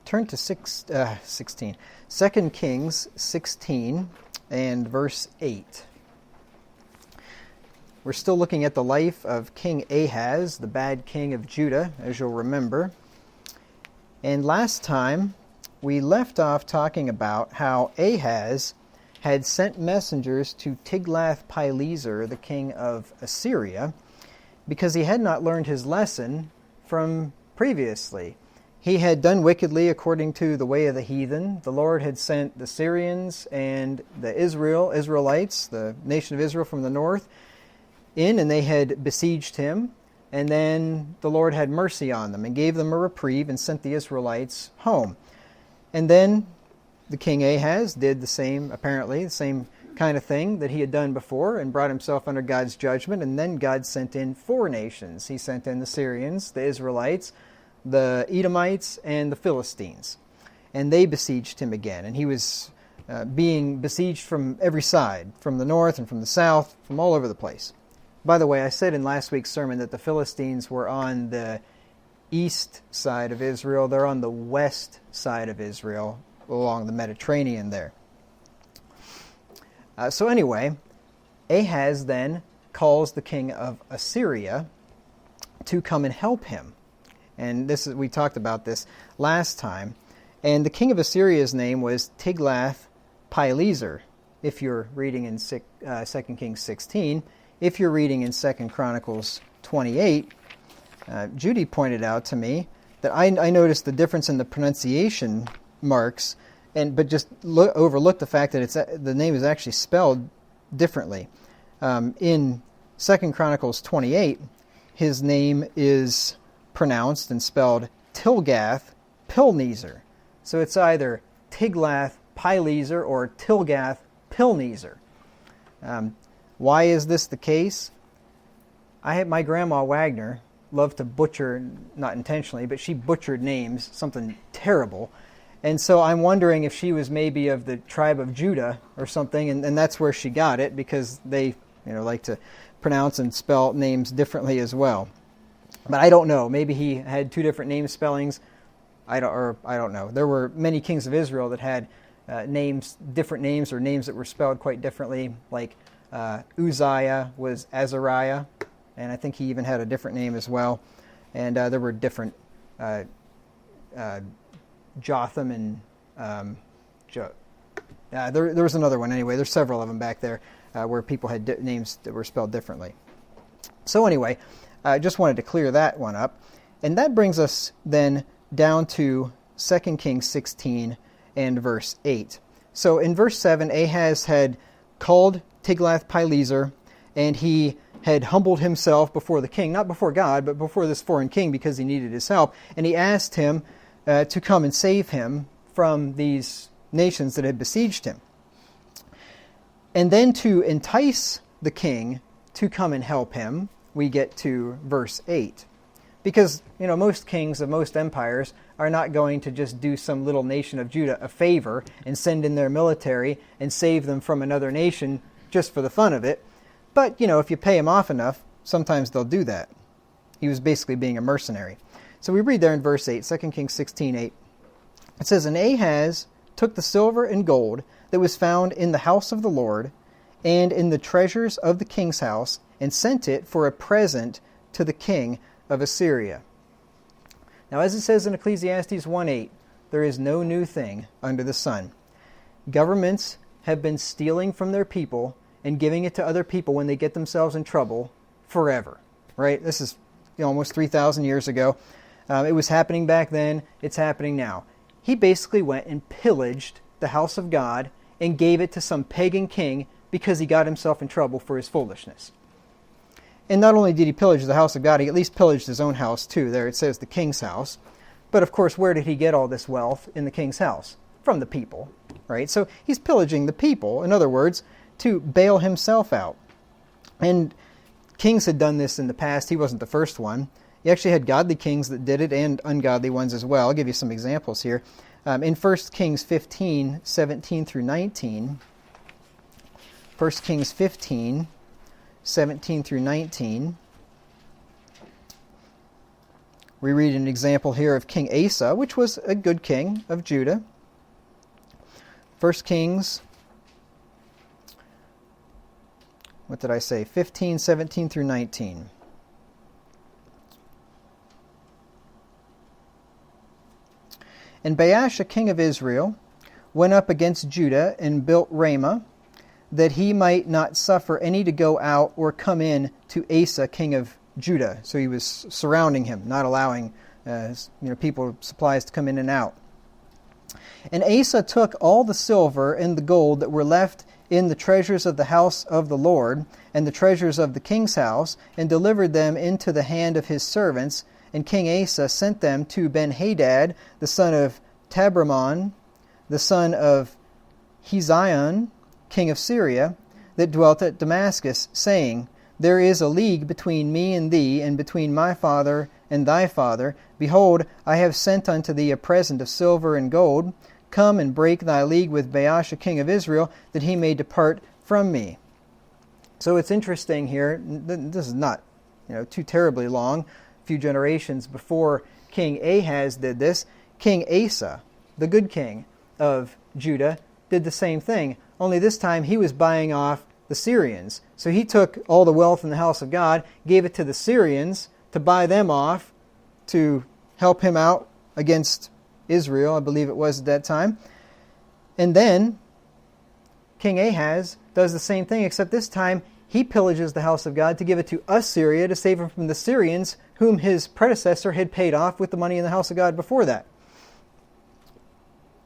turn to 2 Kings 16 and verse 8. We're still looking at the life of King Ahaz, the bad king of Judah, as you'll remember. And last time, we left off talking about how Ahaz had sent messengers to Tiglath-Pileser, the king of Assyria, because he had not learned his lesson from previously. He had done wickedly according to the way of the heathen. The Lord had sent the Syrians and the Israelites, the nation of Israel from the north, in, and they had besieged him. And then the Lord had mercy on them and gave them a reprieve and sent the Israelites home. And then the king Ahaz did the same kind of thing that he had done before and brought himself under God's judgment. And then God sent in 4 nations. He sent in the Syrians, the Israelites, the Edomites, and the Philistines. And they besieged him again. And he was being besieged from every side, from the north and from the south, from all over the place. By the way, I said in last week's sermon that the Philistines were on the east side of Israel. They're on the west side of Israel, along the Mediterranean there. So anyway, Ahaz then calls the king of Assyria to come and help him. And we talked about this last time. And the king of Assyria's name was Tiglath-Pileser, if you're reading in 2 Kings 16. If you're reading in 2 Chronicles 28, Judy pointed out to me that I noticed the difference in the pronunciation marks, but just overlooked the fact that the name is actually spelled differently. In 2 Chronicles 28, his name is pronounced and spelled Tilgath-Pilneser. So it's either Tiglath-Pileser or Tilgath-Pilneser. Why is this the case? My grandma Wagner loved to butcher, not intentionally, but she butchered names, something terrible. And so I'm wondering if she was maybe of the tribe of Judah or something, and that's where she got it, because they like to pronounce and spell names differently as well. But I don't know. Maybe he had 2 different name spellings. I don't know. There were many kings of Israel that had different names, or names that were spelled quite differently, like Uzziah was Azariah, and I think he even had a different name as well. And there were different Jotham and there was another one anyway. There's several of them back there where people had names that were spelled differently. So anyway, I just wanted to clear that one up. And that brings us then down to 2 Kings 16 and verse 8. So in verse 7, Ahaz had called Tiglath-Pileser, and he had humbled himself before the king, not before God, but before this foreign king, because he needed his help. And he asked him to come and save him from these nations that had besieged him. And then to entice the king to come and help him, we get to verse 8. Because, most kings of most empires are not going to just do some little nation of Judah a favor and send in their military and save them from another nation just for the fun of it. But, if you pay them off enough, sometimes they'll do that. He was basically being a mercenary. So we read there in verse 8, 2 Kings 16:8. It says, "And Ahaz took the silver and gold that was found in the house of the Lord and in the treasures of the king's house, and sent it for a present to the king of Assyria." Now, as it says in Ecclesiastes 1:8, there is no new thing under the sun. Governments have been stealing from their people and giving it to other people when they get themselves in trouble forever, right? This is almost 3,000 years ago. It was happening back then. It's happening now. He basically went and pillaged the house of God and gave it to some pagan king because he got himself in trouble for his foolishness. And not only did he pillage the house of God, he at least pillaged his own house too. There it says the king's house. But of course, where did he get all this wealth in the king's house? From the people, right? So he's pillaging the people, in other words, to bail himself out. And kings had done this in the past. He wasn't the first one. You actually had godly kings that did it and ungodly ones as well. I'll give you some examples here. In 1 Kings 15, 17 through 19, 1 Kings 15, 17 through 19, We read an example here of King Asa, which was a good king of Judah. 1 Kings, 15, 17 through 19. And Baasha, king of Israel, went up against Judah and built Ramah, that he might not suffer any to go out or come in to Asa, king of Judah. So he was surrounding him, not allowing people, supplies to come in and out. And Asa took all the silver and the gold that were left in the treasures of the house of the Lord, and the treasures of the king's house, and delivered them into the hand of his servants. And King Asa sent them to Ben-Hadad, the son of Tabramon, the son of Hezion, king of Syria, that dwelt at Damascus, saying, There is a league between me and thee, and between my father and thy father. Behold, I have sent unto thee a present of silver and gold. Come and break thy league with Baasha, king of Israel, that he may depart from me. So it's interesting here. This is not too terribly long. A few generations before King Ahaz did this, King Asa, the good king of Judah, did the same thing. Only this time he was buying off the Syrians. So he took all the wealth in the house of God, gave it to the Syrians to buy them off, to help him out against Israel, I believe it was at that time. And then King Ahaz does the same thing, except this time he pillages the house of God to give it to Assyria to save him from the Syrians, whom his predecessor had paid off with the money in the house of God before that.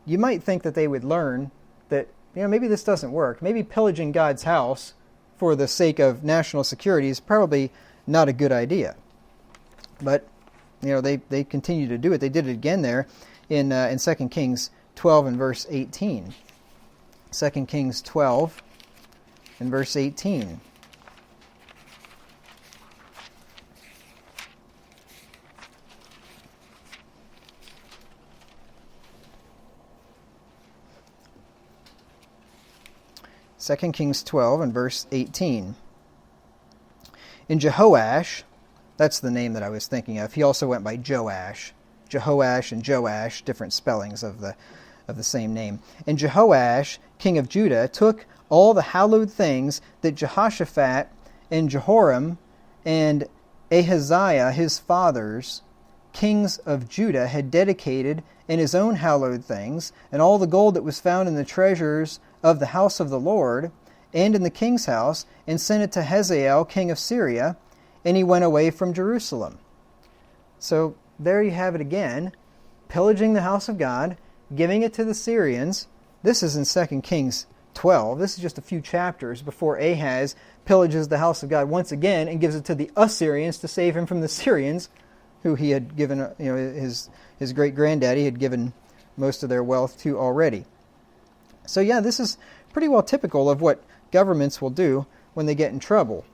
You might think that they would learn that maybe this doesn't work. Maybe pillaging God's house for the sake of national security is probably not a good idea. But they continue to do it. They did it again there in 2 Kings 12 and verse 18. 2 Kings 12 and verse 18. Second Kings 12 and verse 18. In Jehoash, that's the name that I was thinking of. He also went by Joash. Jehoash and Joash, different spellings of the same name. And Jehoash, king of Judah, took all the hallowed things that Jehoshaphat and Jehoram and Ahaziah, his fathers, kings of Judah, had dedicated, and his own hallowed things, and all the gold that was found in the treasures of the house of the Lord, and in the king's house, and sent it to Hazael, king of Syria, and he went away from Jerusalem. So there you have it again, pillaging the house of God, giving it to the Syrians. This is in 2 Kings 12. This is just a few chapters before Ahaz pillages the house of God once again and gives it to the Assyrians to save him from the Syrians, who he had given, his great-granddaddy had given most of their wealth to already. So this is pretty well typical of what governments will do when they get in trouble.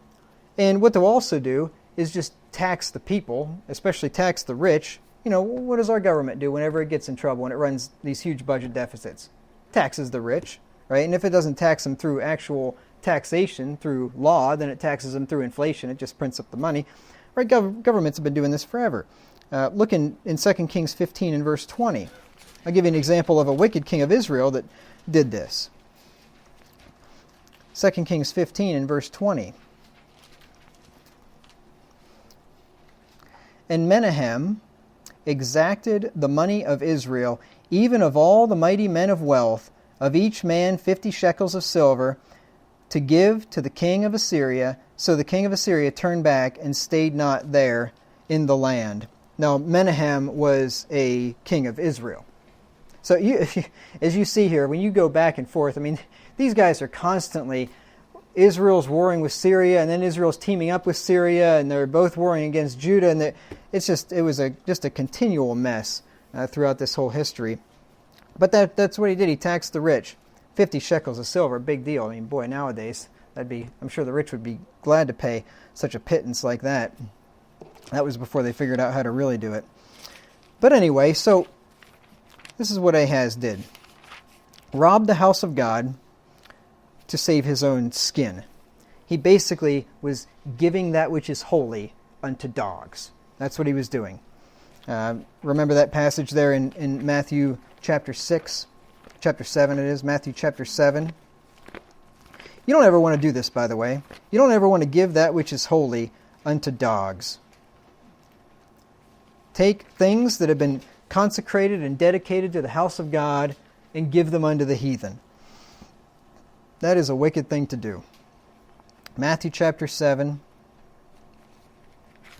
And what they'll also do is just tax the people, especially tax the rich. What does our government do whenever it gets in trouble and it runs these huge budget deficits? Taxes the rich, right? And if it doesn't tax them through actual taxation, through law, then it taxes them through inflation. It just prints up the money. Right? Governments have been doing this forever. Look in 2 Kings 15 and verse 20. I'll give you an example of a wicked king of Israel that did this. 2 Kings 15 and verse 20. And Menahem exacted the money of Israel, even of all the mighty men of wealth, of each man 50 shekels of silver, to give to the king of Assyria. So the king of Assyria turned back and stayed not there in the land. Now, Menahem was a king of Israel. So as you see here, when you go back and forth, these guys are constantly, Israel's warring with Syria, and then Israel's teaming up with Syria, and they're both warring against Judah, and it was just a continual mess throughout this whole history. But that's what he did. He taxed the rich. 50 shekels of silver, big deal. Boy, nowadays, I'm sure the rich would be glad to pay such a pittance like that. That was before they figured out how to really do it. But anyway, so this is what Ahaz did. Robbed the house of God to save his own skin. He basically was giving that which is holy unto dogs. That's what he was doing. Remember that passage there in Matthew chapter 6, chapter 7 it is, Matthew chapter 7. You don't ever want to do this, by the way. You don't ever want to give that which is holy unto dogs. Take things that have been consecrated and dedicated to the house of God and give them unto the heathen. That is a wicked thing to do. Matthew chapter 7,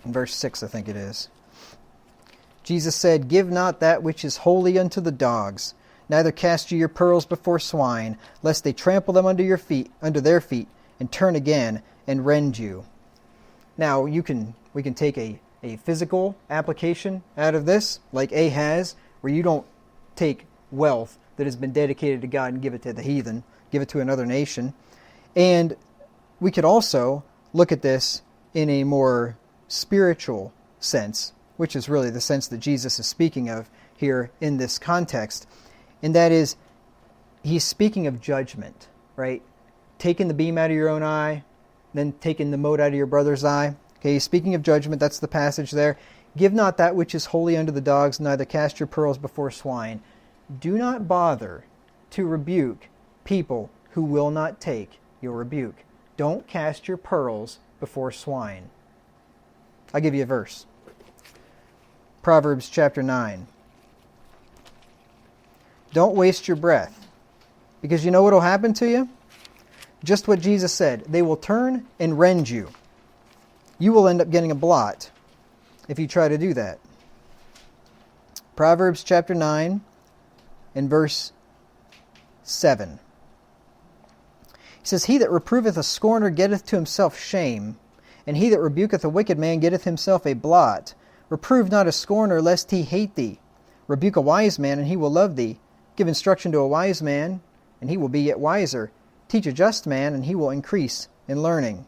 verse 6, I think it is. Jesus said, "Give not that which is holy unto the dogs, neither cast ye your pearls before swine, lest they trample them under their feet, and turn again and rend you." Now we can take a physical application out of this, like Ahaz, where you don't take wealth that has been dedicated to God and give it to the heathen, give it to another nation. And we could also look at this in a more spiritual sense, which is really the sense that Jesus is speaking of here in this context. And that is, he's speaking of judgment, right? Taking the beam out of your own eye, then taking the mote out of your brother's eye. Okay, he's speaking of judgment. That's the passage there. "Give not that which is holy unto the dogs, neither cast your pearls before swine." Do not bother to rebuke people who will not take your rebuke. Don't cast your pearls before swine. I'll give you a verse. Proverbs chapter 9. Don't waste your breath, because you know what will happen to you? Just what Jesus said. They will turn and rend you. You will end up getting a blot if you try to do that. Proverbs chapter 9 and verse 7. He says, "He that reproveth a scorner getteth to himself shame, and he that rebuketh a wicked man getteth himself a blot. Reprove not a scorner, lest he hate thee. Rebuke a wise man, and he will love thee. Give instruction to a wise man, and he will be yet wiser. Teach a just man, and he will increase in learning."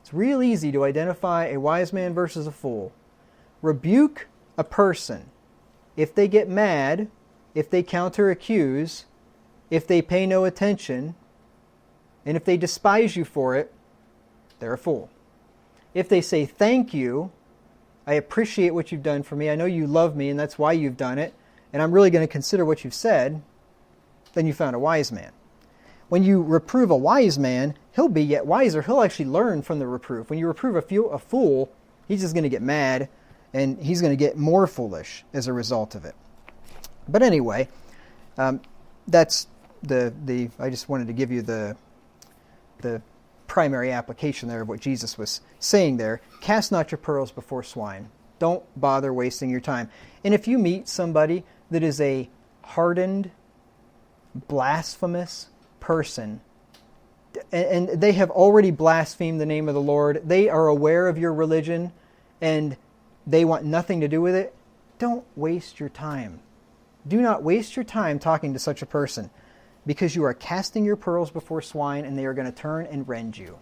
It's real easy to identify a wise man versus a fool. Rebuke a person. If they get mad, if they counter-accuse, if they pay no attention, and if they despise you for it, they're a fool. If they say, "Thank you, I appreciate what you've done for me, I know you love me and that's why you've done it, and I'm really going to consider what you've said," then you found a wise man. When you reprove a wise man, he'll be yet wiser. He'll actually learn from the reproof. When you reprove a fool, he's just going to get mad, and he's going to get more foolish as a result of it. But anyway, that's I just wanted to give you the primary application there of what Jesus was saying there. Cast not your pearls before swine. Don't bother wasting your time. And if you meet somebody that is a hardened, blasphemous person, and they have already blasphemed the name of the Lord, they are aware of your religion, and they want nothing to do with it, don't waste your time. Do not waste your time talking to such a person, because you are casting your pearls before swine, and they are going to turn and rend you.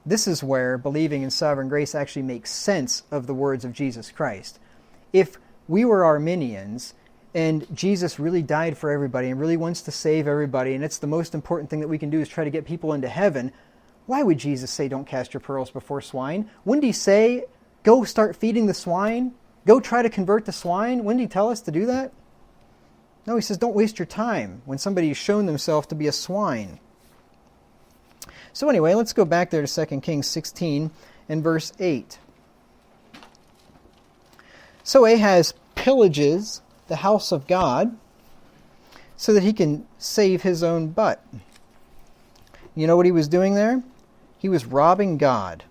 This is where believing in sovereign grace actually makes sense of the words of Jesus Christ. If we were Arminians, and Jesus really died for everybody and really wants to save everybody, and it's the most important thing that we can do is try to get people into heaven, why would Jesus say, "Don't cast your pearls before swine"? Wouldn't he say, "Go start feeding the swine"? Go try to convert the swine? Wouldn't he tell us to do that? No, he says, don't waste your time when somebody has shown themselves to be a swine. So anyway, let's go back there to 2 Kings 16 and verse 8. So Ahaz pillages the house of God so that he can save his own butt. You know what he was doing there? He was robbing God.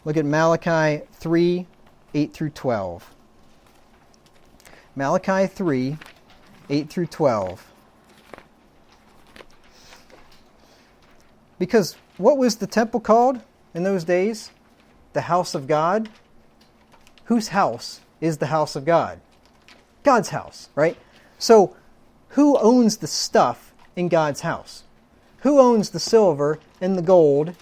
Look at Malachi 3, 8 through 12. Malachi 3, 8 through 12. Because what was the temple called in those days? The house of God. Whose house is the house of God? God's house, right? So, who owns the stuff in God's house? Who owns the silver and the gold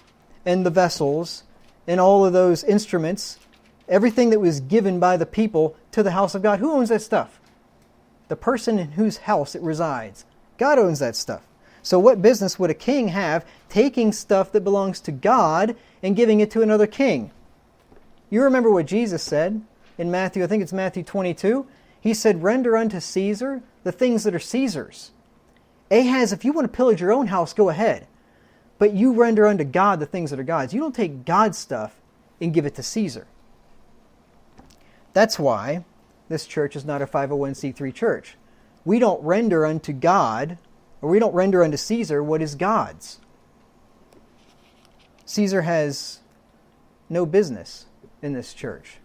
and the vessels and all of those instruments? Everything that was given by the people to the house of God. Who owns that stuff? The person in whose house it resides. God owns that stuff. So what business would a king have taking stuff that belongs to God and giving it to another king? You remember what Jesus said in Matthew, I think it's Matthew 22? He said, render unto Caesar the things that are Caesar's. Ahaz, if you want to pillage your own house, go ahead. But you render unto God the things that are God's. You don't take God's stuff and give it to Caesar. That's why this church is not a 501c3 church. We don't render unto God, or we don't render unto Caesar what is God's. Caesar has no business in this church.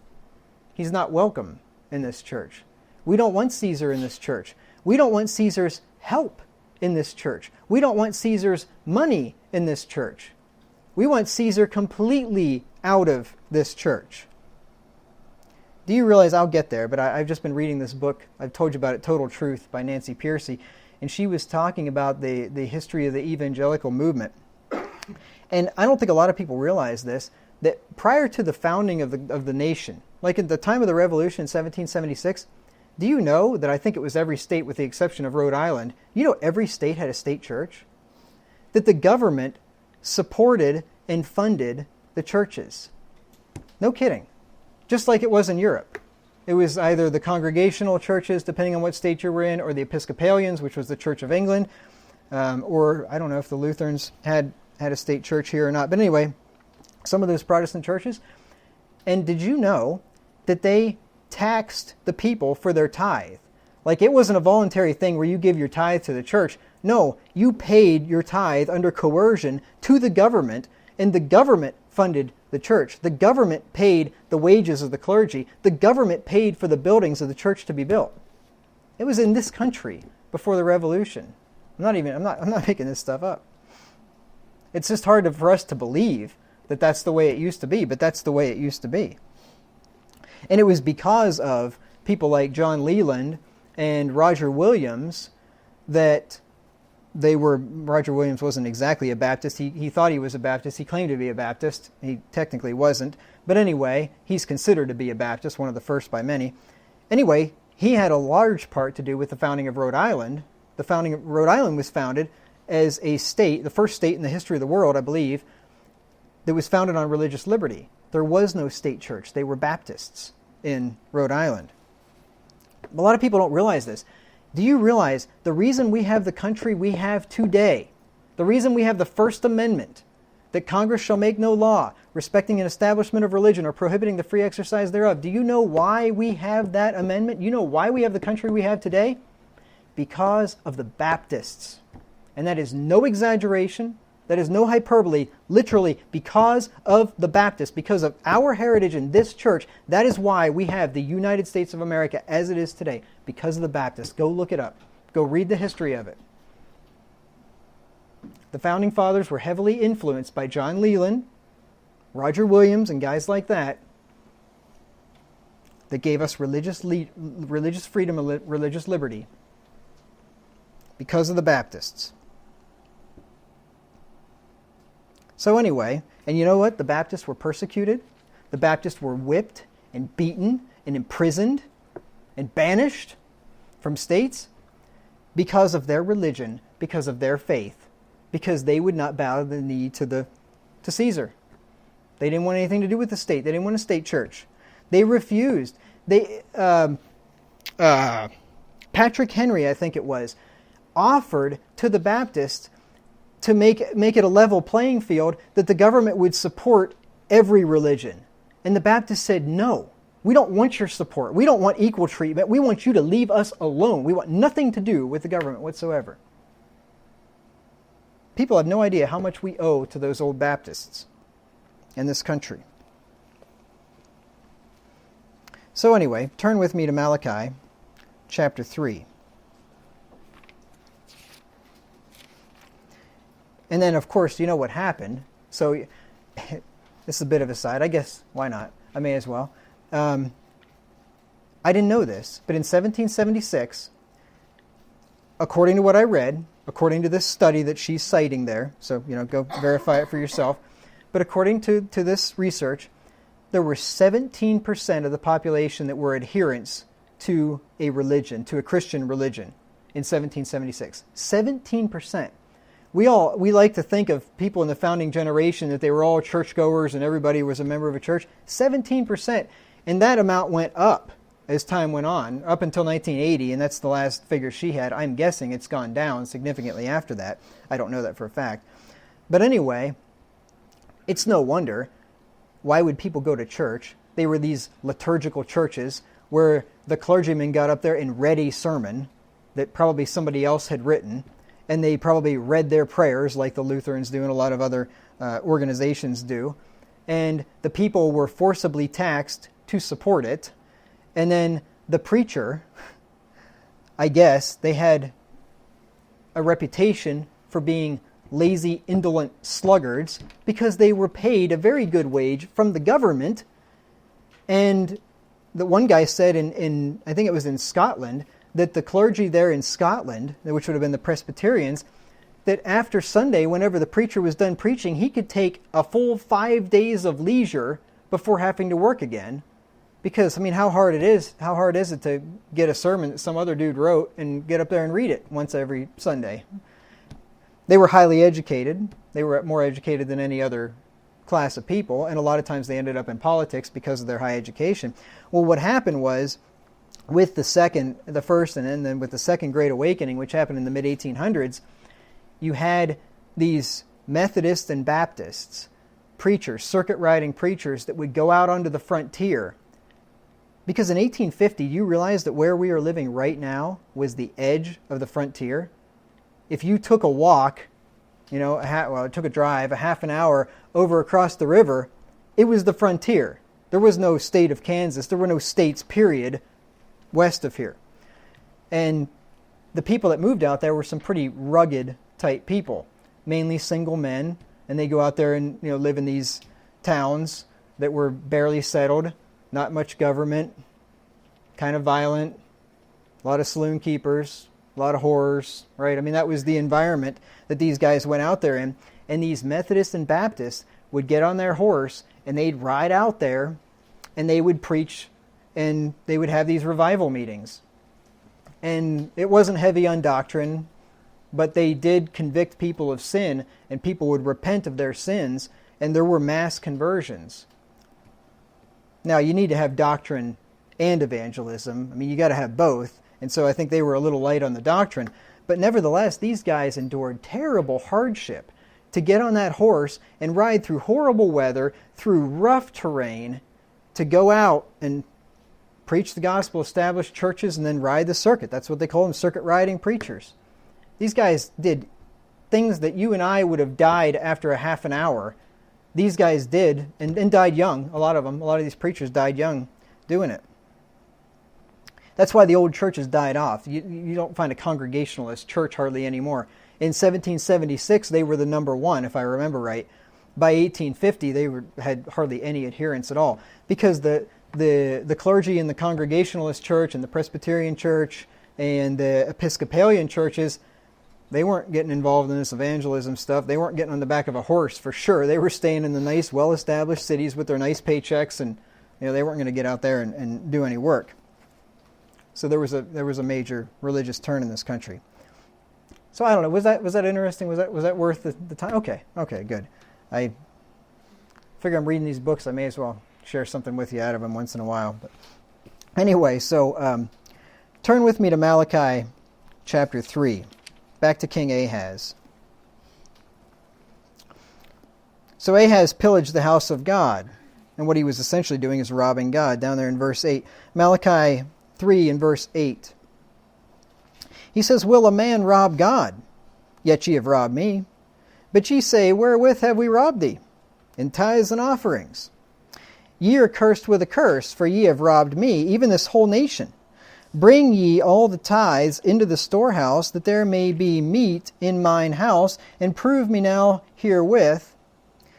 He's not welcome in this church. We don't want Caesar in this church. We don't want Caesar's help in this church. We don't want Caesar's money in this church. We want Caesar completely out of this church. Do you realize, I'll get there, but I've just been reading this book, I've told you about it, Total Truth by Nancy Pearcey, and she was talking about the history of the evangelical movement. And I don't think a lot of people realize this, that prior to the founding of the nation, like at the time of the Revolution in 1776, do you know that I think it was every state with the exception of Rhode Island, you know every state had a state church? That the government supported and funded the churches. No kidding. Just like it was in Europe. It was either the congregational churches, depending on what state you were in, or the Episcopalians, which was the Church of England, or I don't know if the Lutherans had a state church here or not. But anyway, some of those Protestant churches. And did you know that they taxed the people for their tithe? Like, it wasn't a voluntary thing where you give your tithe to the church. No, you paid your tithe under coercion to the government, and the government funded the church. The government paid the wages of the clergy. The government paid for the buildings of the church to be built. It was in this country before the Revolution. I'm not making this stuff up. It's just hard for us to believe that that's the way it used to be, but that's the way it used to be. And it was because of people like John Leland and Roger Williams that Roger Williams wasn't exactly a Baptist. He thought he was a Baptist. He claimed to be a Baptist. He technically wasn't. But anyway, he's considered to be a Baptist, one of the first by many. Anyway, he had a large part to do with the founding of Rhode Island. The founding of Rhode Island was founded as a state, the first state in the history of the world, I believe, that was founded on religious liberty. There was no state church. They were Baptists in Rhode Island. A lot of people don't realize this. Do you realize the reason we have the country we have today, the reason we have the First Amendment, that Congress shall make no law respecting an establishment of religion or prohibiting the free exercise thereof? Do you know why we have that amendment? You know why we have the country we have today? Because of the Baptists. And that is no exaggeration. That is no hyperbole. Literally, because of the Baptists, because of our heritage in this church, that is why we have the United States of America as it is today. Because of the Baptists. Go look it up. Go read the history of it. The Founding Fathers were heavily influenced by John Leland, Roger Williams, and guys like that gave us religious freedom and religious liberty because of the Baptists. So anyway, and you know what? The Baptists were persecuted. The Baptists were whipped and beaten and imprisoned and banished from states because of their religion, because of their faith, because they would not bow the knee to Caesar. They didn't want anything to do with the state. They didn't want a state church. They refused. Patrick Henry, I think it was, offered to the Baptists to make it a level playing field, that the government would support every religion. And the Baptists said, no, we don't want your support. We don't want equal treatment. We want you to leave us alone. We want nothing to do with the government whatsoever. People have no idea how much we owe to those old Baptists in this country. So anyway, turn with me to Malachi chapter 3. And then, of course, you know what happened. So this is a bit of a side. I guess, why not? I may as well. I didn't know this, but in 1776, according to what I read, according to this study that she's citing there, so, go verify it for yourself, but according to this research, there were 17% of the population that were adherents to a religion, to a Christian religion, in 1776. 17%. we like to think of people in the founding generation that they were all churchgoers and everybody was a member of a church. 17%. And that amount went up as time went on, up until 1980, and that's the last figure she had. I'm guessing it's gone down significantly after that. I don't know that for a fact. But anyway, it's no wonder. Why would people go to church? They were these liturgical churches where the clergyman got up there and read a sermon that probably somebody else had written, and they probably read their prayers like the Lutherans do and a lot of other organizations do. And the people were forcibly taxed to support it. And then the preacher, I guess, they had a reputation for being lazy, indolent sluggards because they were paid a very good wage from the government. And the one guy said in I think it was in Scotland, that the clergy there in Scotland, which would have been the Presbyterians, that after Sunday, whenever the preacher was done preaching, he could take a full 5 days of leisure before having to work again. Because, I mean, how hard is it to get a sermon that some other dude wrote and get up there and read it once every Sunday? They were highly educated. They were more educated than any other class of people, and a lot of times they ended up in politics because of their high education. Well, what happened was, with the first and then with the Second Great Awakening, which happened in the mid-1800s, you had these Methodists and Baptists, preachers, circuit-riding preachers that would go out onto the frontier. Because in 1850, do you realize that where we are living right now was the edge of the frontier? If you took a walk, it took a drive, a half an hour over across the river, it was the frontier. There was no state of Kansas. There were no states, period, west of here. And the people that moved out there were some pretty rugged type people, mainly single men, and they go out there and live in these towns that were barely settled, not much government, kind of violent, a lot of saloon keepers, a lot of whores, right? I mean, that was the environment that these guys went out there in. And these Methodists and Baptists would get on their horse and they'd ride out there and they would preach and they would have these revival meetings. And it wasn't heavy on doctrine, but they did convict people of sin and people would repent of their sins, and there were mass conversions. Now, you need to have doctrine and evangelism. I mean, you got to have both. And so I think they were a little light on the doctrine. But nevertheless, these guys endured terrible hardship to get on that horse and ride through horrible weather, through rough terrain, to go out and preach the gospel, establish churches, and then ride the circuit. That's what they call them, circuit riding preachers. These guys did things that you and I would have died after a half an hour. These guys did, and died young. A lot of these preachers died young doing it. That's why the old churches died off. You don't find a Congregationalist church hardly anymore. In 1776, they were the number one, if I remember right. By 1850, they had hardly any adherents at all, because the clergy in the Congregationalist church and the Presbyterian church and the Episcopalian churches, they weren't getting involved in this evangelism stuff. They weren't getting on the back of a horse for sure. They were staying in the nice, well-established cities with their nice paychecks, and they weren't going to get out there and do any work. So there was a major religious turn in this country. So I don't know. Was that interesting? Was that worth the time? Okay, good. I figure I'm reading these books. I may as well share something with you out of them once in a while. But anyway, so turn with me to Malachi chapter 3. Back to King Ahaz. So Ahaz pillaged the house of God, and what he was essentially doing is robbing God. Down there in verse 8, Malachi 3 and verse 8. He says, "Will a man rob God? Yet ye have robbed me. But ye say, Wherewith have we robbed thee? In tithes and offerings. Ye are cursed with a curse, for ye have robbed me, even this whole nation. Bring ye all the tithes into the storehouse, that there may be meat in mine house, and prove me now herewith,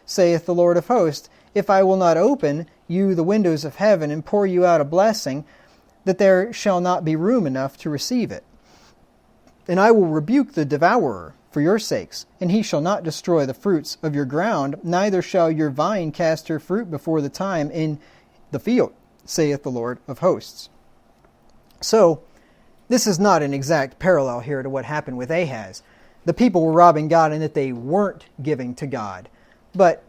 saith the Lord of hosts, if I will not open you the windows of heaven, and pour you out a blessing, that there shall not be room enough to receive it. And I will rebuke the devourer for your sakes, and he shall not destroy the fruits of your ground, neither shall your vine cast her fruit before the time in the field, saith the Lord of hosts." So, this is not an exact parallel here to what happened with Ahaz. the people were robbing God and that they weren't giving to God. But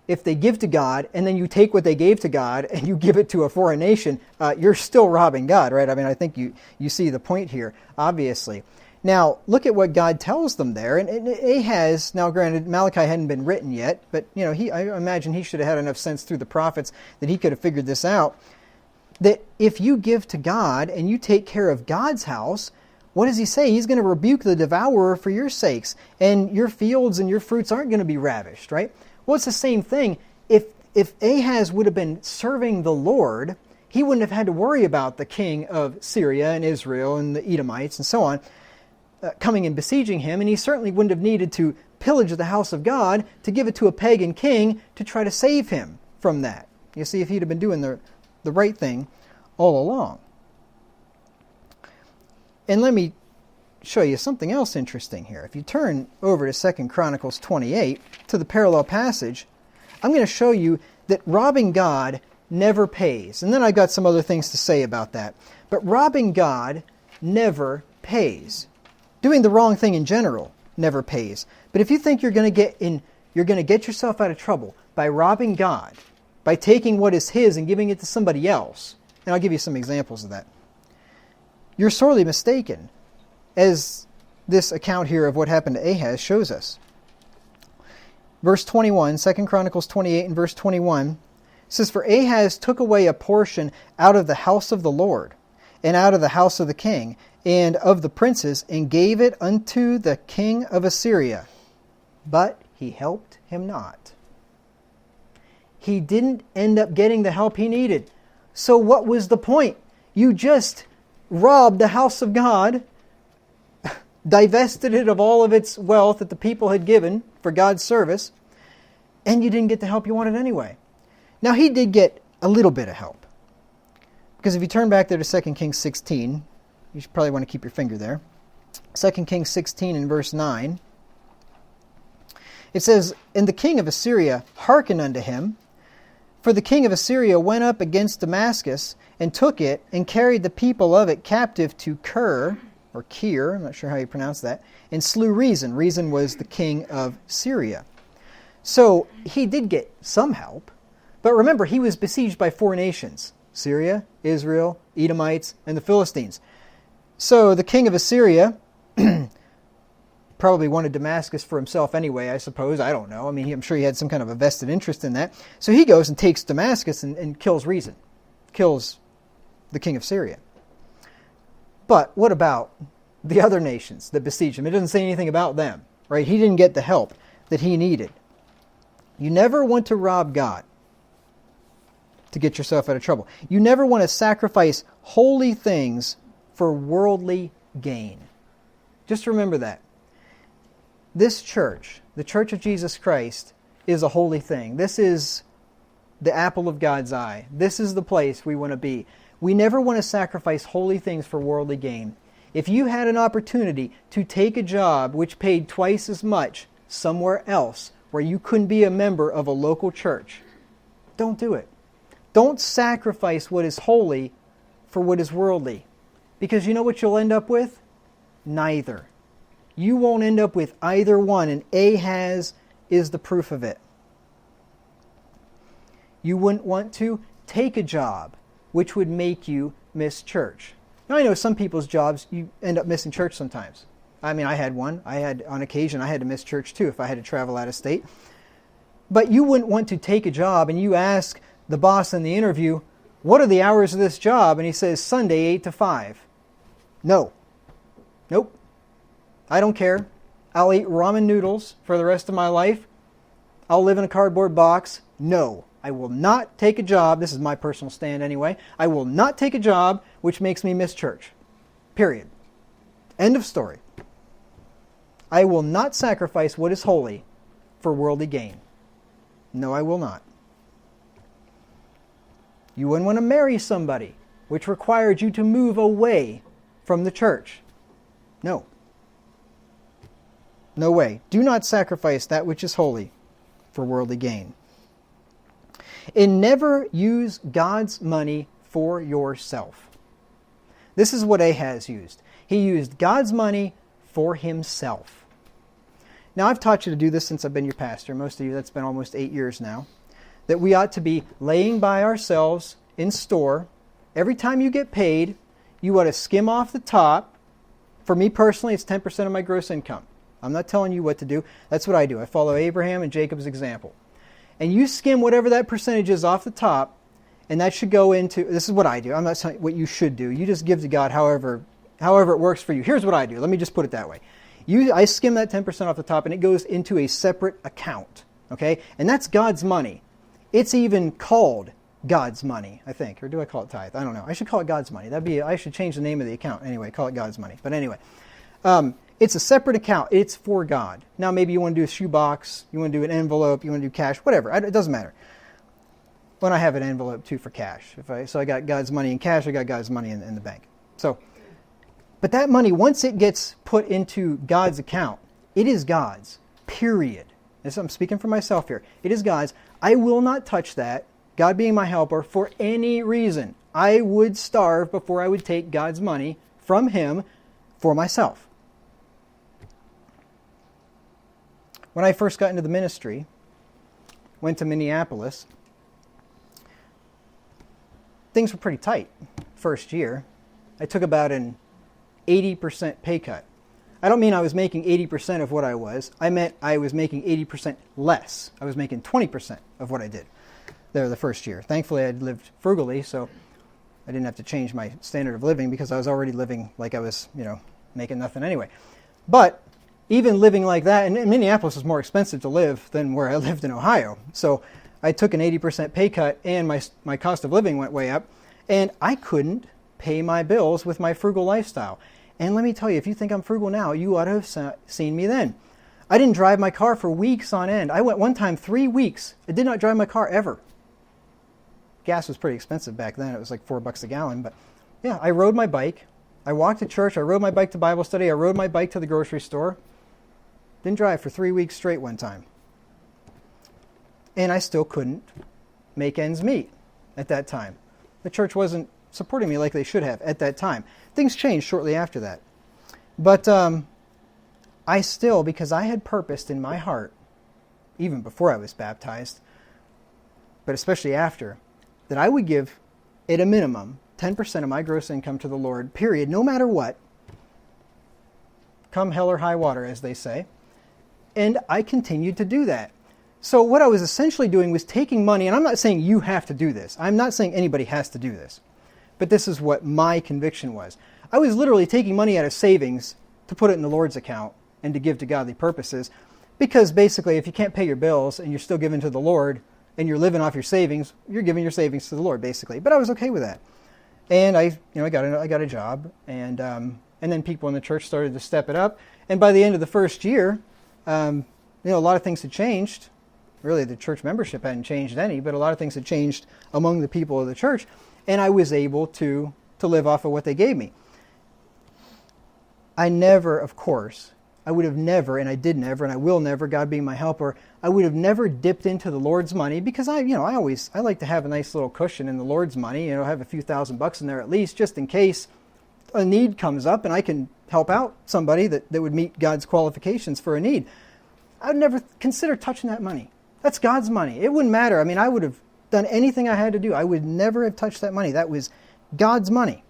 if they give to God and then you take what they gave to God and you give it to a foreign nation, you're still robbing God, right? I mean, I think you see the point here, obviously. Now, look at what God tells them there. And Ahaz, now granted, Malachi hadn't been written yet, but I imagine he should have had enough sense through the prophets that he could have figured this out, that if you give to God and you take care of God's house, what does he say? He's going to rebuke the devourer for your sakes, and your fields and your fruits aren't going to be ravished, right? Well, it's the same thing. If Ahaz would have been serving the Lord, he wouldn't have had to worry about the king of Syria and Israel and the Edomites and so on coming and besieging him, and he certainly wouldn't have needed to pillage the house of God to give it to a pagan king to try to save him from that. You see, if he'd have been doing the right thing all along. And let me show you something else interesting here. If you turn over to 2 Chronicles 28, to the parallel passage, I'm going to show you that robbing God never pays. And then I've got some other things to say about that. But robbing God never pays. Doing the wrong thing in general never pays. But if you think you're going to get yourself out of trouble by robbing God, by taking what is His and giving it to somebody else, and I'll give you some examples of that, you're sorely mistaken, as this account here of what happened to Ahaz shows us. Verse 21, 2 Chronicles 28 and verse 21, says, "For Ahaz took away a portion out of the house of the Lord, and out of the house of the king, and of the princes, and gave it unto the king of Assyria. But he helped him not." He didn't end up getting the help he needed. So what was the point? You just robbed the house of God, divested it of all of its wealth that the people had given for God's service, and you didn't get the help you wanted anyway. Now, he did get a little bit of help. Because if you turn back there to 2 Kings 16, you should probably want to keep your finger there. 2 Kings 16 and verse 9. It says, "And the king of Assyria hearkened unto him, for the king of Assyria went up against Damascus, and took it, and carried the people of it captive to Kir," or Kir, I'm not sure how you pronounce that, "and slew Rezin." Rezin was the king of Syria. So he did get some help. But remember, he was besieged by four nations: Syria, Israel, Edomites, and the Philistines. So the king of Assyria probably wanted Damascus for himself anyway, I suppose. I don't know. I mean, I'm sure he had some kind of a vested interest in that. So he goes and takes Damascus and kills Rezin, kills the king of Syria. But what about the other nations that besieged him? It doesn't say anything about them, right? He didn't get the help that he needed. You never want to rob God to get yourself out of trouble. You never want to sacrifice holy things for worldly gain. Just remember that. This church, the Church of Jesus Christ, is a holy thing. This is the apple of God's eye. This is the place we want to be. We never want to sacrifice holy things for worldly gain. If you had an opportunity to take a job which paid twice as much somewhere else where you couldn't be a member of a local church, don't do it. Don't sacrifice what is holy for what is worldly. Because you know what you'll end up with? Neither. You won't end up with either one, and Ahaz is the proof of it. You wouldn't want to take a job which would make you miss church. Now, I know some people's jobs, you end up missing church sometimes. I mean, I had one. On occasion, I had to miss church too if I had to travel out of state. But you wouldn't want to take a job and you ask the boss in the interview, "What are the hours of this job?" And he says, "Sunday 8 to 5. No. Nope. I don't care. I'll eat ramen noodles for the rest of my life. I'll live in a cardboard box. No. I will not take a job. This is my personal stand anyway. I will not take a job which makes me miss church. Period. End of story. I will not sacrifice what is holy for worldly gain. No, I will not. You wouldn't want to marry somebody which required you to move away from the church. No. No way. Do not sacrifice that which is holy for worldly gain. And never use God's money for yourself. This is what Ahaz used. He used God's money for himself. Now, I've taught you to do this since I've been your pastor. Most of you, that's been almost 8 years now. That we ought to be laying by ourselves in store. Every time you get paid, you ought to skim off the top. For me personally, it's 10% of my gross income. I'm not telling you what to do. That's what I do. I follow Abraham and Jacob's example. And you skim whatever that percentage is off the top, and that should go into, this is what I do. I'm not saying what you should do. You just give to God however it works for you. Here's what I do. Let me just put it that way. I skim that 10% off the top, and it goes into a separate account. Okay? And that's God's money. It's even called God's money, I think. Or do I call it tithe? I don't know. I should call it God's money. I should change the name of the account. Anyway, call it God's money. But anyway, it's a separate account. It's for God. Now, maybe you want to do a shoebox, you want to do an envelope, you want to do cash, whatever. It doesn't matter. When I have an envelope, too, for cash. So I got God's money in cash, I got God's money in the bank. But that money, once it gets put into God's account, it is God's, period. I'm speaking for myself here. It is God's. I will not touch that, God being my helper, for any reason. I would starve before I would take God's money from Him for myself. When I first got into the ministry, went to Minneapolis, things were pretty tight first year. I took about an 80% pay cut. I don't mean I was making 80% of what I was. I meant I was making 80% less. I was making 20% of what I did there the first year. Thankfully, I'd lived frugally, so I didn't have to change my standard of living because I was already living like I was, making nothing anyway. But even living like that, and Minneapolis was more expensive to live than where I lived in Ohio. So I took an 80% pay cut, and my cost of living went way up, and I couldn't pay my bills with my frugal lifestyle. And let me tell you, if you think I'm frugal now, you ought to have seen me then. I didn't drive my car for weeks on end. I went one time 3 weeks. I did not drive my car ever. Gas was pretty expensive back then. It was like $4 a gallon. But yeah, I rode my bike. I walked to church. I rode my bike to Bible study. I rode my bike to the grocery store. Didn't drive for 3 weeks straight one time. And I still couldn't make ends meet at that time. The church wasn't supporting me like they should have at that time. Things changed shortly after that. But I still, because I had purposed in my heart, even before I was baptized, but especially after, that I would give, at a minimum, 10% of my gross income to the Lord, period, no matter what, come hell or high water, as they say. And I continued to do that. So what I was essentially doing was taking money, and I'm not saying you have to do this. I'm not saying anybody has to do this. But this is what my conviction was. I was literally taking money out of savings to put it in the Lord's account and to give to godly purposes. Because basically, if you can't pay your bills and you're still giving to the Lord and you're living off your savings, you're giving your savings to the Lord, basically. But I was okay with that. And I got a job, and then people in the church started to step it up. And by the end of the first year, a lot of things had changed. Really, the church membership hadn't changed any, but a lot of things had changed among the people of the church. And I was able to live off of what they gave me. I never, of course, I would have never, and I did never, and I will never, God being my helper, I would have never dipped into the Lord's money because I like to have a nice little cushion in the Lord's money, have a few $1,000 in there at least, just in case a need comes up and I can help out somebody that would meet God's qualifications for a need. I would never consider touching that money. That's God's money. It wouldn't matter. I would have done anything I had to do. I would never have touched that money. That was God's money.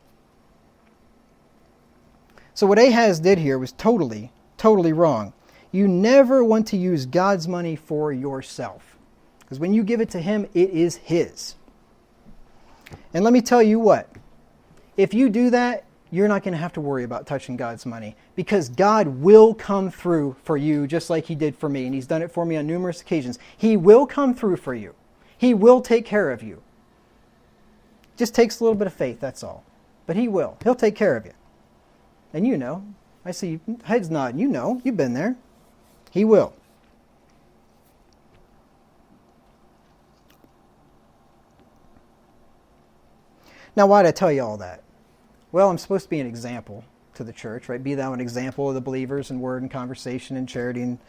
So what Ahaz did here was totally wrong. You never want to use God's money for yourself. Because when you give it to Him, it is His. And let me tell you what. If you do that, you're not going to have to worry about touching God's money. Because God will come through for you just like He did for me. And He's done it for me on numerous occasions. He will come through for you. He will take care of you. Just takes a little bit of faith, that's all. But He will. He'll take care of you. And you know. I see heads nodding. You know. You've been there. He will. Now, why did I tell you all that? Well, I'm supposed to be an example to the church, right? Be thou an example of the believers in word and conversation and charity and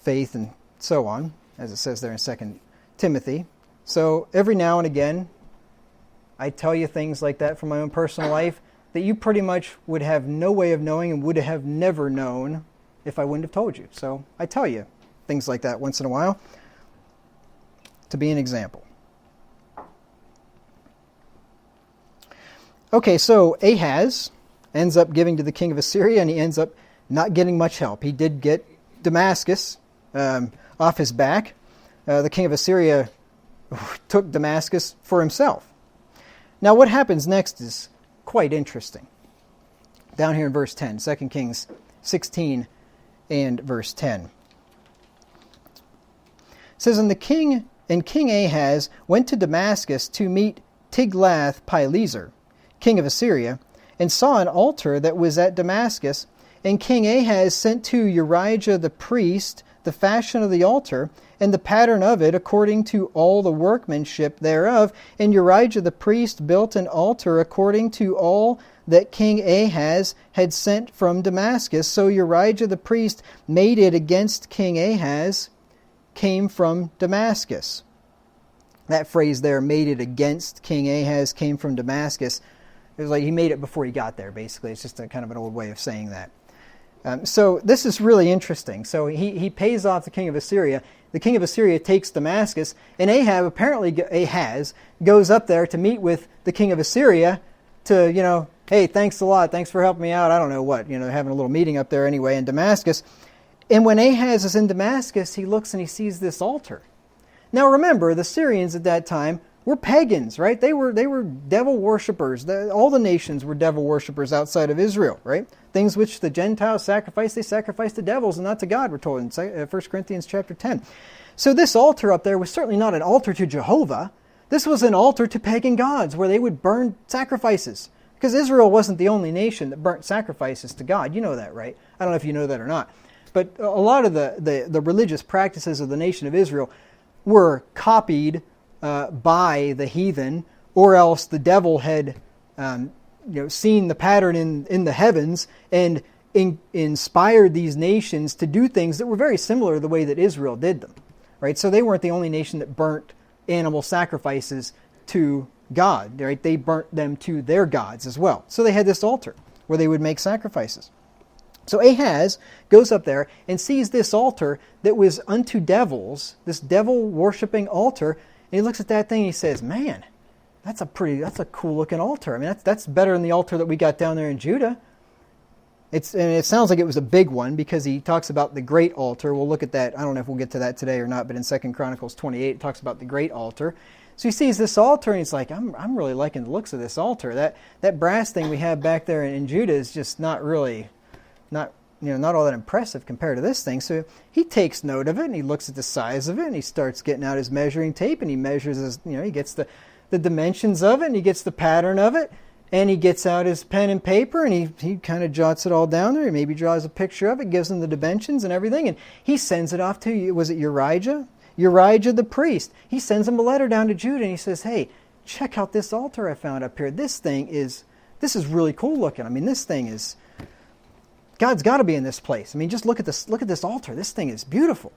faith and so on, as it says there in 2 Timothy. So every now and again, I tell you things like that from my own personal life. that you pretty much would have no way of knowing and would have never known if I wouldn't have told you. So I tell you things like that once in a while to be an example. Okay, so Ahaz ends up giving to the king of Assyria, and he ends up not getting much help. He did get Damascus off his back. The king of Assyria took Damascus for himself. Now what happens next is quite interesting. Down here in verse 10, 2 Kings 16 and verse 10. It says, And King Ahaz went to Damascus to meet Tiglath-Pileser, king of Assyria, and saw an altar that was at Damascus. And King Ahaz sent to Urijah the priest the fashion of the altar, and the pattern of it according to all the workmanship thereof. And Urijah the priest built an altar according to all that King Ahaz had sent from Damascus. So Urijah the priest made it against King Ahaz, came from Damascus. That phrase there, made it against King Ahaz, came from Damascus. It was like he made it before he got there, basically. It's just a kind of an old way of saying that. So this is really interesting. So he pays off the king of Assyria. The king of Assyria takes Damascus, and Ahaz goes up there to meet with the king of Assyria to, hey, thanks a lot, thanks for helping me out, I don't know what, having a little meeting up there anyway in Damascus. And when Ahaz is in Damascus, he looks and he sees this altar. Now remember, the Syrians at that time were pagans, right? They were devil worshippers. All the nations were devil worshippers outside of Israel, right? Things which the Gentiles sacrifice, they sacrifice to devils and not to God, we're told in 1 Corinthians chapter 10. So this altar up there was certainly not an altar to Jehovah. This was an altar to pagan gods where they would burn sacrifices. Because Israel wasn't the only nation that burnt sacrifices to God. You know that, right? I don't know if you know that or not. But a lot of the religious practices of the nation of Israel were copied by the heathen, or else the devil had seen the pattern in the heavens and inspired these nations to do things that were very similar to the way that Israel did them. Right? So they weren't the only nation that burnt animal sacrifices to God. Right? They burnt them to their gods as well. So they had this altar where they would make sacrifices. So Ahaz goes up there and sees this altar that was unto devils, this devil-worshipping altar, and he looks at that thing and he says, man, that's a cool-looking altar. I mean, that's better than the altar that we got down there in Judah. And it sounds like it was a big one because he talks about the great altar. We'll look at that. I don't know if we'll get to that today or not, but in 2 Chronicles 28, it talks about the great altar. So he sees this altar and he's like, I'm really liking the looks of this altar. That brass thing we have back there in Judah is just not all that impressive compared to this thing. So he takes note of it and he looks at the size of it and he starts getting out his measuring tape and he measures he gets the dimensions of it and he gets the pattern of it and he gets out his pen and paper and he kind of jots it all down there. He maybe draws a picture of it, gives him the dimensions and everything, and he sends it off to, was it Urijah? Urijah the priest. He sends him a letter down to Judah and he says, hey, check out this altar I found up here. This is really cool looking. I mean, this thing is, God's got to be in this place. I mean, just look at this altar. This thing is beautiful.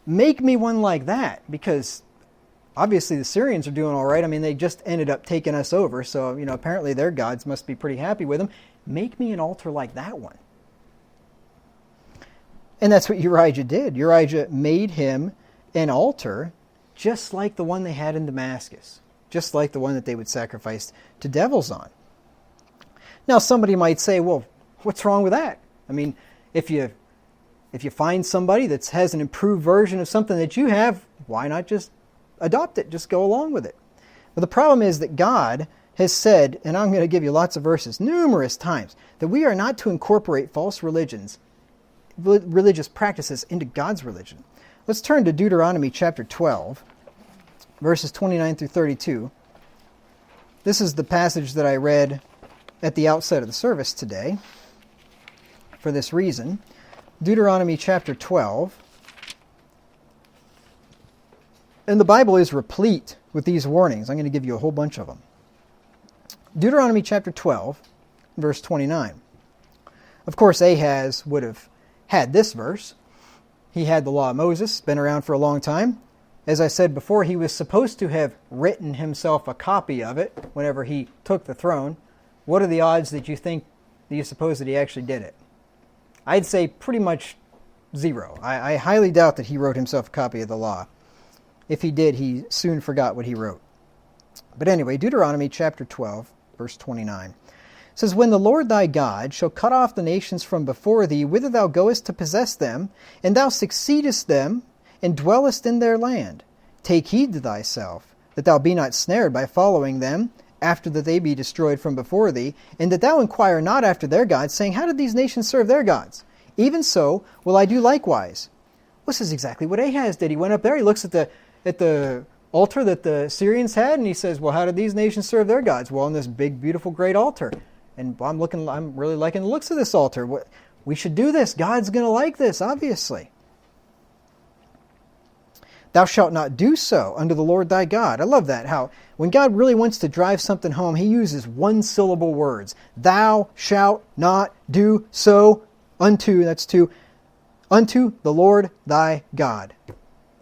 Make me one like that, because obviously the Syrians are doing all right. I mean, they just ended up taking us over, so apparently their gods must be pretty happy with them. Make me an altar like that one. And that's what Urijah did. Urijah made him an altar just like the one they had in Damascus, just like the one that they would sacrifice to devils on. Now somebody might say, well, what's wrong with that? I mean, if you find somebody that has an improved version of something that you have, why not just adopt it? Just go along with it. But the problem is that God has said, and I'm going to give you lots of verses, numerous times, that we are not to incorporate false religious practices into God's religion. Let's turn to Deuteronomy chapter 12, verses 29 through 32. This is the passage that I read at the outset of the service today. For this reason, Deuteronomy chapter 12. And the Bible is replete with these warnings. I'm going to give you a whole bunch of them. Deuteronomy chapter 12, verse 29. Of course, Ahaz would have had this verse. He had the law of Moses, been around for a long time. As I said before, he was supposed to have written himself a copy of it whenever he took the throne. what are the odds that you suppose that he actually did it? I'd say pretty much 0. I highly doubt that he wrote himself a copy of the law. If he did, he soon forgot what he wrote. But anyway, Deuteronomy chapter 12, verse 29. Says, when the Lord thy God shall cut off the nations from before thee, whither thou goest to possess them, and thou succeedest them, and dwellest in their land, take heed to thyself, that thou be not snared by following them, after that they be destroyed from before thee, and that thou inquire not after their gods, saying, how did these nations serve their gods? Even so will I do likewise. This is exactly what Ahaz did. He went up there, he looks at the altar that the Syrians had, and he says, well, how did these nations serve their gods? Well, on this big, beautiful, great altar. And I'm really liking the looks of this altar. We should do this. God's going to like this, obviously. Thou shalt not do so unto the Lord thy God. I love that, how when God really wants to drive something home, he uses one-syllable words. Thou shalt not do so unto the Lord thy God.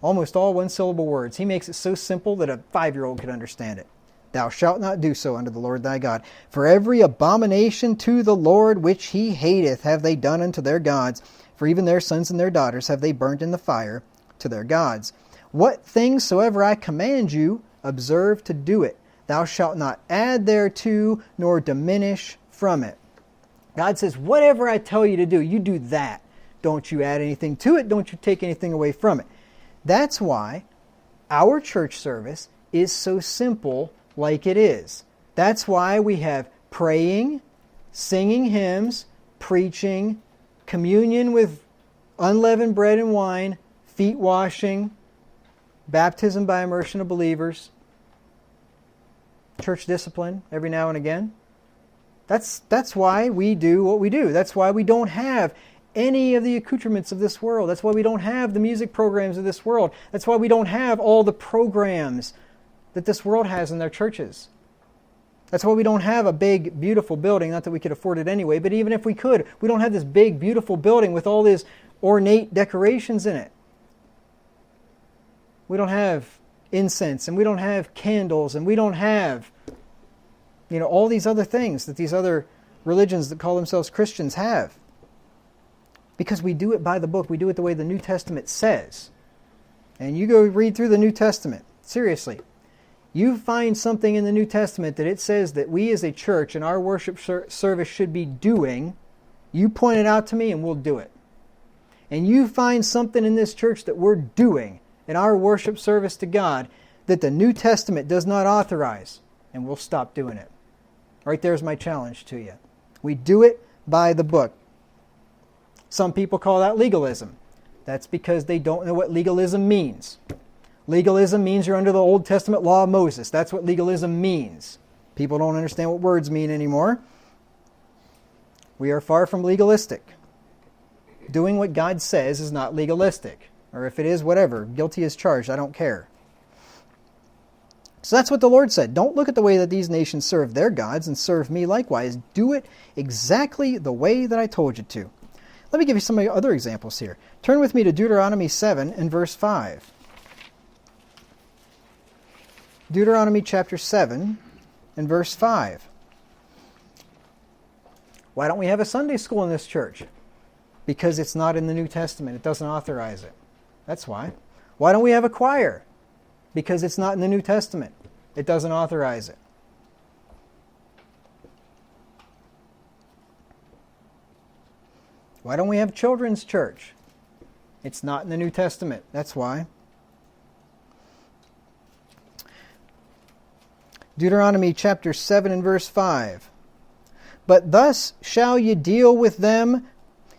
Almost all one-syllable words. He makes it so simple that a 5-year-old could understand it. Thou shalt not do so unto the Lord thy God. For every abomination to the Lord which he hateth have they done unto their gods. For even their sons and their daughters have they burnt in the fire to their gods. What things soever I command you, observe to do it. Thou shalt not add thereto, nor diminish from it. God says, whatever I tell you to do, you do that. Don't you add anything to it. Don't you take anything away from it. That's why our church service is so simple like it is. That's why we have praying, singing hymns, preaching, communion with unleavened bread and wine, feet washing, baptism by immersion of believers, church discipline every now and again. That's why we do what we do. That's why we don't have any of the accoutrements of this world. That's why we don't have the music programs of this world. That's why we don't have all the programs that this world has in their churches. That's why we don't have a big, beautiful building. Not that we could afford it anyway, but even if we could, we don't have this big, beautiful building with all these ornate decorations in it. We don't have incense, and we don't have candles, and we don't have, all these other things that these other religions that call themselves Christians have. Because we do it by the book. We do it the way the New Testament says. And you go read through the New Testament. Seriously. You find something in the New Testament that it says that we as a church and our worship service should be doing, you point it out to me and we'll do it. And you find something in this church that we're doing in our worship service to God that the New Testament does not authorize, and we'll stop doing it. Right there's my challenge to you. We do it by the book. Some people call that legalism. That's because they don't know what legalism means. Legalism means you're under the Old Testament law of Moses. That's what legalism means. People don't understand what words mean anymore. We are far from legalistic. Doing what God says is not legalistic. Or if it is, whatever. Guilty as charged. I don't care. So that's what the Lord said. Don't look at the way that these nations serve their gods and serve me likewise. Do it exactly the way that I told you to. Let me give you some other examples here. Turn with me to Deuteronomy 7 and verse 5. Deuteronomy chapter 7 and verse 5. Why don't we have a Sunday school in this church? Because it's not in the New Testament. It doesn't authorize it. That's why. Why don't we have a choir? Because it's not in the New Testament. It doesn't authorize it. Why don't we have children's church? It's not in the New Testament. That's why. Deuteronomy chapter 7 and verse 5. But thus shall ye deal with them.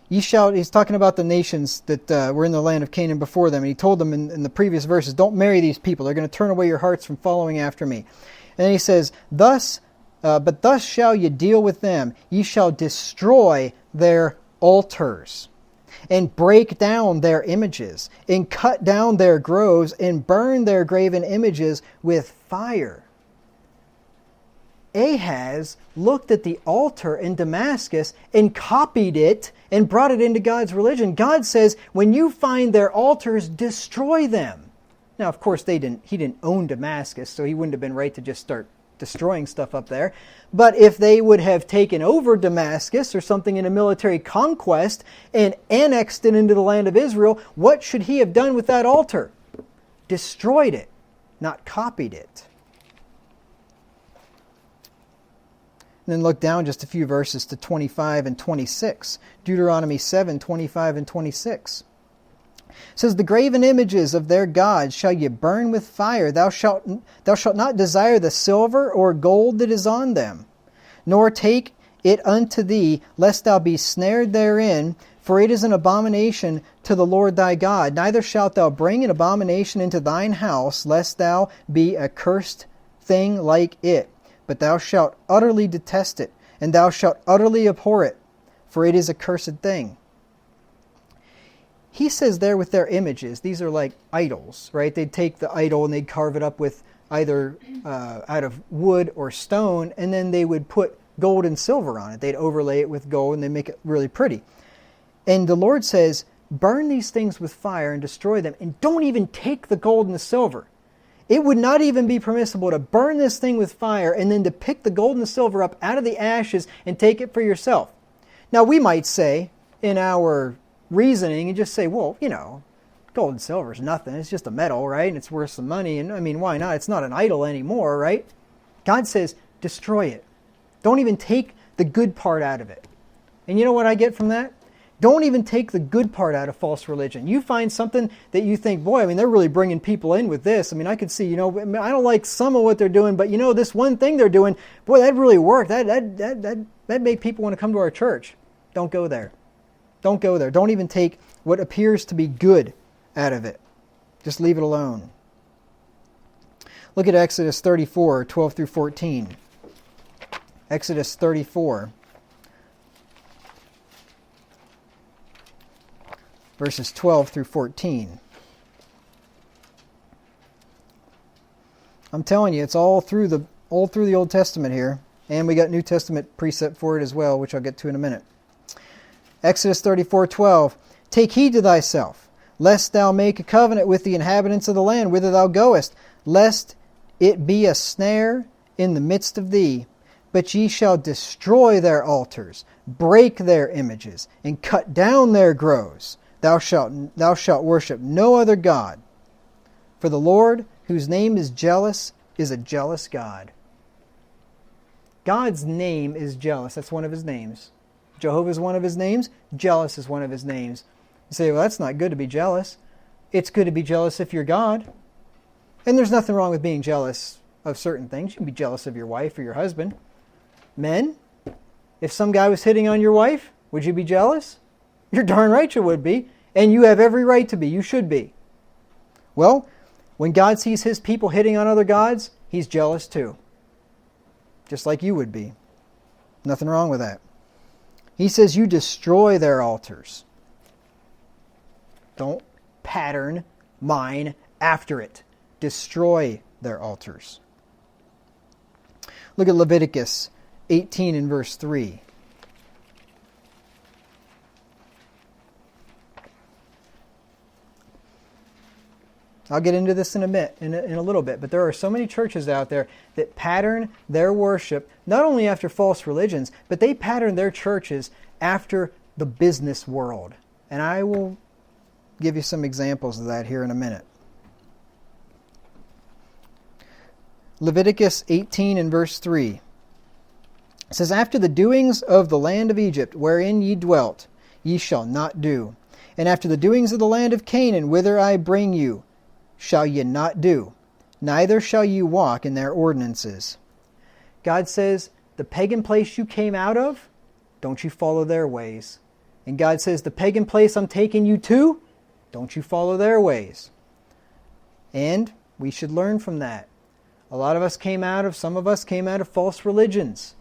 He's talking about the nations that were in the land of Canaan before them. And he told them in the previous verses, don't marry these people. They're going to turn away your hearts from following after me. And then he says, but thus shall ye deal with them. Ye shall destroy their altars, and break down their images, and cut down their groves, and burn their graven images with fire. Ahaz looked at the altar in Damascus and copied it and brought it into God's religion. God says, when you find their altars, destroy them. Now, of course, he didn't own Damascus, so he wouldn't have been right to just start destroying stuff up there. But if they would have taken over Damascus or something in a military conquest and annexed it into the land of Israel, what should he have done with that altar? Destroyed it, not copied it. And then look down just a few verses to 25 and 26. Deuteronomy 7, 25 and 26. It says, the graven images of their gods shall ye burn with fire. Thou shalt not desire the silver or gold that is on them, nor take it unto thee, lest thou be snared therein, for it is an abomination to the Lord thy God. Neither shalt thou bring an abomination into thine house, lest thou be a cursed thing like it. But thou shalt utterly detest it, and thou shalt utterly abhor it, for it is a cursed thing. He says there with their images, these are like idols, right? They'd take the idol and they'd carve it up with either out of wood or stone, and then they would put gold and silver on it. They'd overlay it with gold and they'd make it really pretty. And the Lord says, burn these things with fire and destroy them, and don't even take the gold and the silver. It would not even be permissible to burn this thing with fire and then to pick the gold and the silver up out of the ashes and take it for yourself. Now we might say, in our reasoning, and just say, well, gold and silver is nothing. It's just a metal, right? And it's worth some money. And I mean, why not? It's not an idol anymore, right? God says, destroy it. Don't even take the good part out of it. And you know what I get from that? Don't even take the good part out of false religion. You find something that you think, boy, I mean, they're really bringing people in with this. I mean, I could see, I don't like some of what they're doing, but this one thing they're doing, boy, that really worked. That made people want to come to our church. Don't go there. Don't go there. Don't even take what appears to be good out of it. Just leave it alone. Look at Exodus 34, 12 through 14. Exodus 34. Verses 12 through 14. I'm telling you, it's all through the Old Testament here. And we got New Testament precept for it as well, which I'll get to in a minute. Exodus 34:12. Take heed to thyself, lest thou make a covenant with the inhabitants of the land whither thou goest, lest it be a snare in the midst of thee. But ye shall destroy their altars, break their images, and cut down their groves. Thou shalt worship no other God. For the Lord, whose name is jealous, is a jealous God. God's name is jealous. That's one of his names. Jehovah is one of his names. Jealous is one of his names. You say, well, that's not good to be jealous. It's good to be jealous if you're God. And there's nothing wrong with being jealous of certain things. You can be jealous of your wife or your husband. Men, if some guy was hitting on your wife, would you be jealous? You're darn right you would be. And you have every right to be. You should be. Well, when God sees his people hitting on other gods, he's jealous too. Just like you would be. Nothing wrong with that. He says you destroy their altars. Don't pattern mine after it. Destroy their altars. Look at Leviticus 18 and verse 3. I'll get into this in a little bit, but there are so many churches out there that pattern their worship not only after false religions, but they pattern their churches after the business world. And I will give you some examples of that here in a minute. Leviticus 18 and verse 3. It says, after the doings of the land of Egypt, wherein ye dwelt, ye shall not do. And after the doings of the land of Canaan, whither I bring you, shall ye not do, neither shall ye walk in their ordinances. God says, the pagan place you came out of, don't you follow their ways. And God says, the pagan place I'm taking you to, don't you follow their ways. And we should learn from that. Some of us came out of false religions.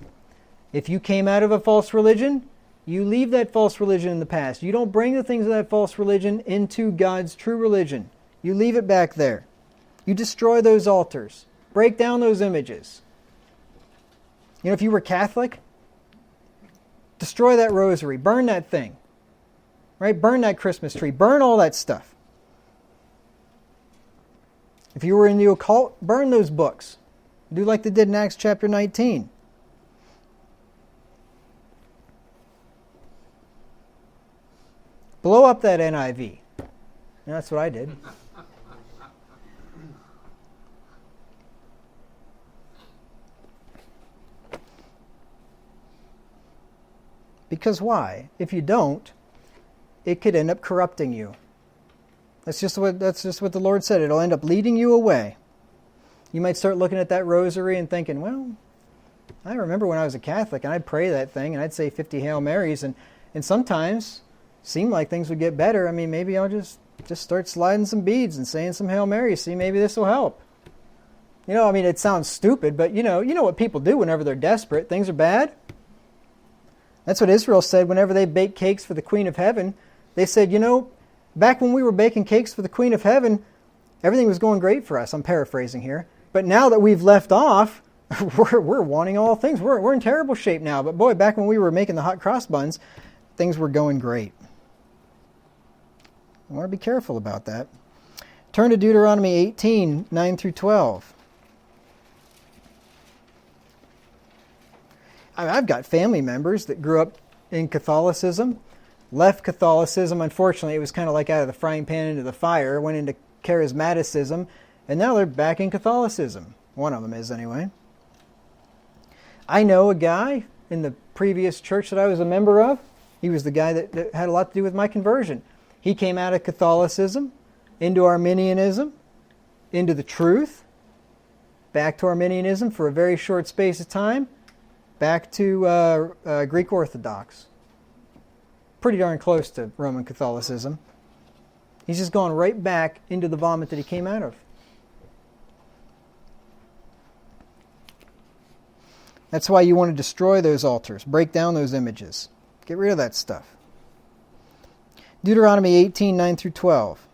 If you came out of a false religion, you leave that false religion in the past. You don't bring the things of that false religion into God's true religion. You leave it back there. You destroy those altars. Break down those images. If you were Catholic, destroy that rosary. Burn that thing. Right? Burn that Christmas tree. Burn all that stuff. If you were in the occult, burn those books. Do like they did in Acts chapter 19. Blow up that NIV. That's what I did. Because why? If you don't, it could end up corrupting you. That's just what the Lord said. It'll end up leading you away. You might start looking at that rosary and thinking, well, I remember when I was a Catholic and I'd pray that thing and I'd say 50 Hail Marys and sometimes seemed like things would get better. I mean, maybe I'll just start sliding some beads and saying some Hail Marys. See, maybe this will help. You know, I mean, it sounds stupid, but you know what people do whenever they're desperate. Things are bad. That's what Israel said whenever they baked cakes for the Queen of Heaven. They said, back when we were baking cakes for the Queen of Heaven, everything was going great for us. I'm paraphrasing here. But now that we've left off, we're wanting all things. We're in terrible shape now. But boy, back when we were making the hot cross buns, things were going great. I want to be careful about that. Turn to Deuteronomy 18, 9 through 12. I've got family members that grew up in Catholicism, left Catholicism. Unfortunately, it was kind of like out of the frying pan into the fire, went into charismaticism, and now they're back in Catholicism. One of them is, anyway. I know a guy in the previous church that I was a member of. He was the guy that had a lot to do with my conversion. He came out of Catholicism into Arminianism, into the truth, back to Arminianism for a very short space of time, back to Greek Orthodox. Pretty darn close to Roman Catholicism. He's just gone right back into the vomit that he came out of. That's why you want to destroy those altars, break down those images, get rid of that stuff. Deuteronomy 18, 9 through 12.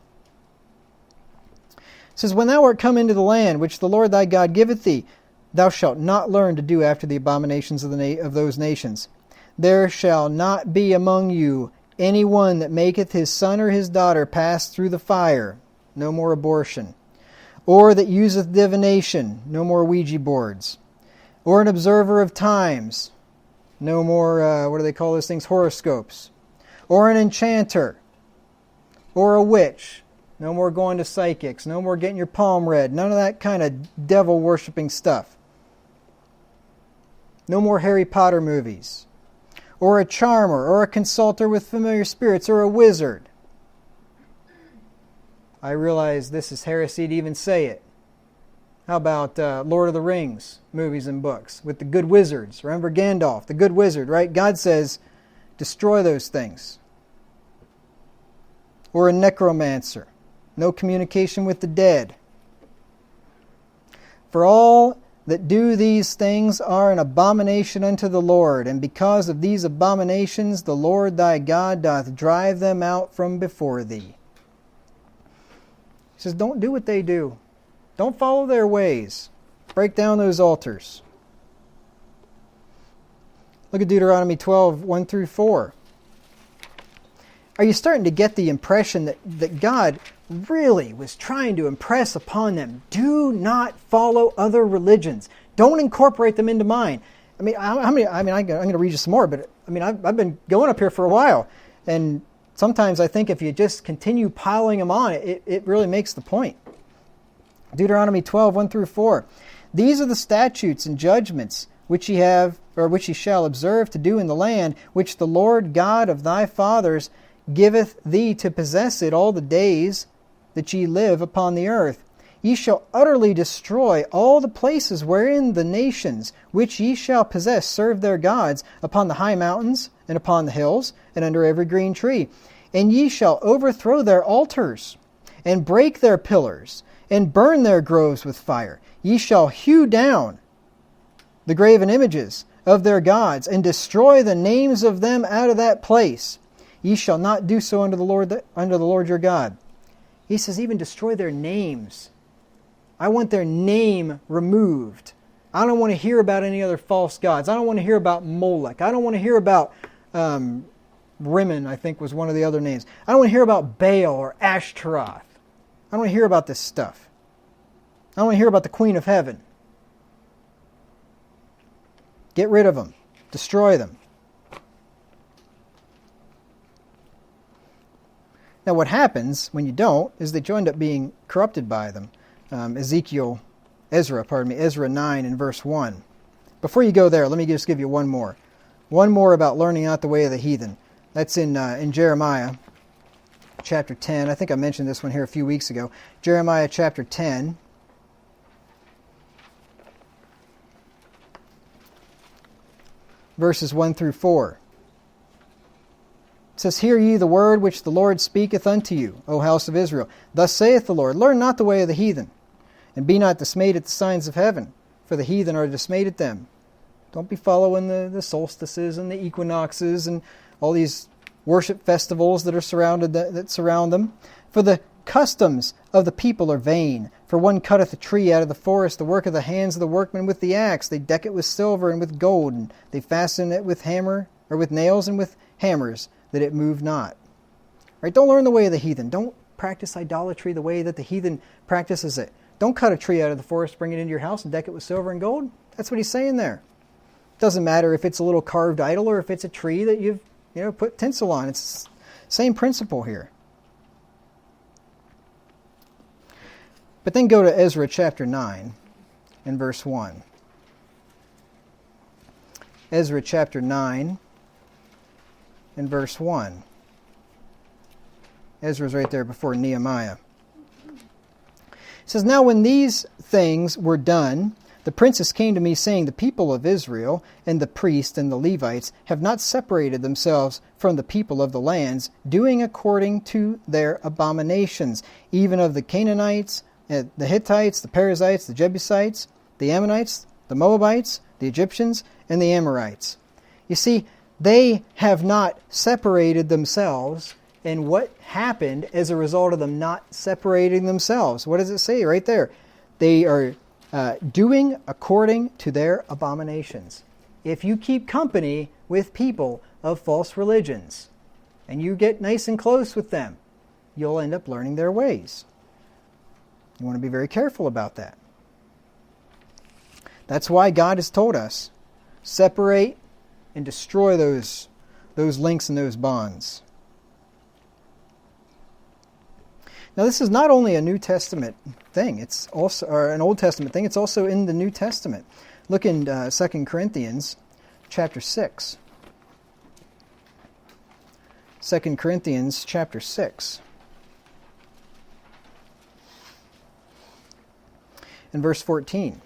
It says, When thou art come into the land which the Lord thy God giveth thee, thou shalt not learn to do after the abominations of those nations. There shall not be among you any one that maketh his son or his daughter pass through the fire, no more abortion, or that useth divination, no more Ouija boards, or an observer of times, no more, what do they call those things, horoscopes, or an enchanter, or a witch, no more going to psychics, no more getting your palm read, none of that kind of devil-worshipping stuff. No more Harry Potter movies, or a charmer, or a consulter with familiar spirits, or a wizard. I realize this is heresy to even say it. How about Lord of the Rings movies and books with the good wizards? Remember Gandalf, the good wizard, right? God says, destroy those things. Or a necromancer. No communication with the dead. For all that do these things are an abomination unto the Lord, and because of these abominations the Lord thy God doth drive them out from before thee. He says, don't do what they do. Don't follow their ways. Break down those altars. Look at Deuteronomy 12, 1 through 4. Are you starting to get the impression that God really was trying to impress upon them? Do not follow other religions. Don't incorporate them into mine. I'm going to read you some more, but I've been going up here for a while, and sometimes I think if you just continue piling them on, it really makes the point. Deuteronomy 12, 1 through 4. These are the statutes and judgments which ye shall observe to do in the land which the Lord God of thy fathers giveth thee to possess it all the days that ye live upon the earth. Ye shall utterly destroy all the places wherein the nations which ye shall possess serve their gods, upon the high mountains, and upon the hills, and under every green tree. And ye shall overthrow their altars, and break their pillars, and burn their groves with fire. Ye shall hew down the graven images of their gods, and destroy the names of them out of that place. Ye shall not do so unto the Lord your God. He says, even destroy their names. I want their name removed. I don't want to hear about any other false gods. I don't want to hear about Molech. I don't want to hear about Rimmon, I think was one of the other names. I don't want to hear about Baal or Ashtaroth. I don't want to hear about this stuff. I don't want to hear about the Queen of Heaven. Get rid of them. Destroy them. Now what happens when you don't is that you end up being corrupted by them. Ezra 9 and verse 1. Before you go there, let me just give you one more. One more about learning out the way of the heathen. That's in Jeremiah chapter 10. I think I mentioned this one here a few weeks ago. Jeremiah chapter 10. Verses 1 through 4. It says, Hear ye the word which the Lord speaketh unto you, O house of Israel. Thus saith the Lord, Learn not the way of the heathen, and be not dismayed at the signs of heaven, for the heathen are dismayed at them. Don't be following the solstices and the equinoxes and all these worship festivals that surround them. For the customs of the people are vain. For one cutteth a tree out of the forest, the work of the hands of the workmen with the axe. They deck it with silver and with gold, and they fasten it with nails and with hammers, that it move not. Right? Don't learn the way of the heathen. Don't practice idolatry the way that the heathen practices it. Don't cut a tree out of the forest, bring it into your house, and deck it with silver and gold. That's what he's saying there. Doesn't matter if it's a little carved idol or if it's a tree that you've put tinsel on. It's the same principle here. But then go to Ezra chapter 9 and verse 1. Ezra chapter 9 and verse 1. Ezra's right there before Nehemiah. It says, Now when these things were done, the princes came to me, saying, The people of Israel and the priests and the Levites have not separated themselves from the people of the lands, doing according to their abominations, even of the Canaanites, the Hittites, the Perizzites, the Jebusites, the Ammonites, the Moabites, the Egyptians, and the Amorites. You see, they have not separated themselves. And what happened as a result of them not separating themselves? What does it say right there? They are doing according to their abominations. If you keep company with people of false religions, and you get nice and close with them, you'll end up learning their ways. You want to be very careful about that. That's why God has told us, separate and destroy those links and those bonds. Now, this is not only a New Testament thing, it's also an Old Testament thing, it's also in the New Testament. Look in 2 Corinthians chapter 6. 2 Corinthians chapter 6. And verse 14.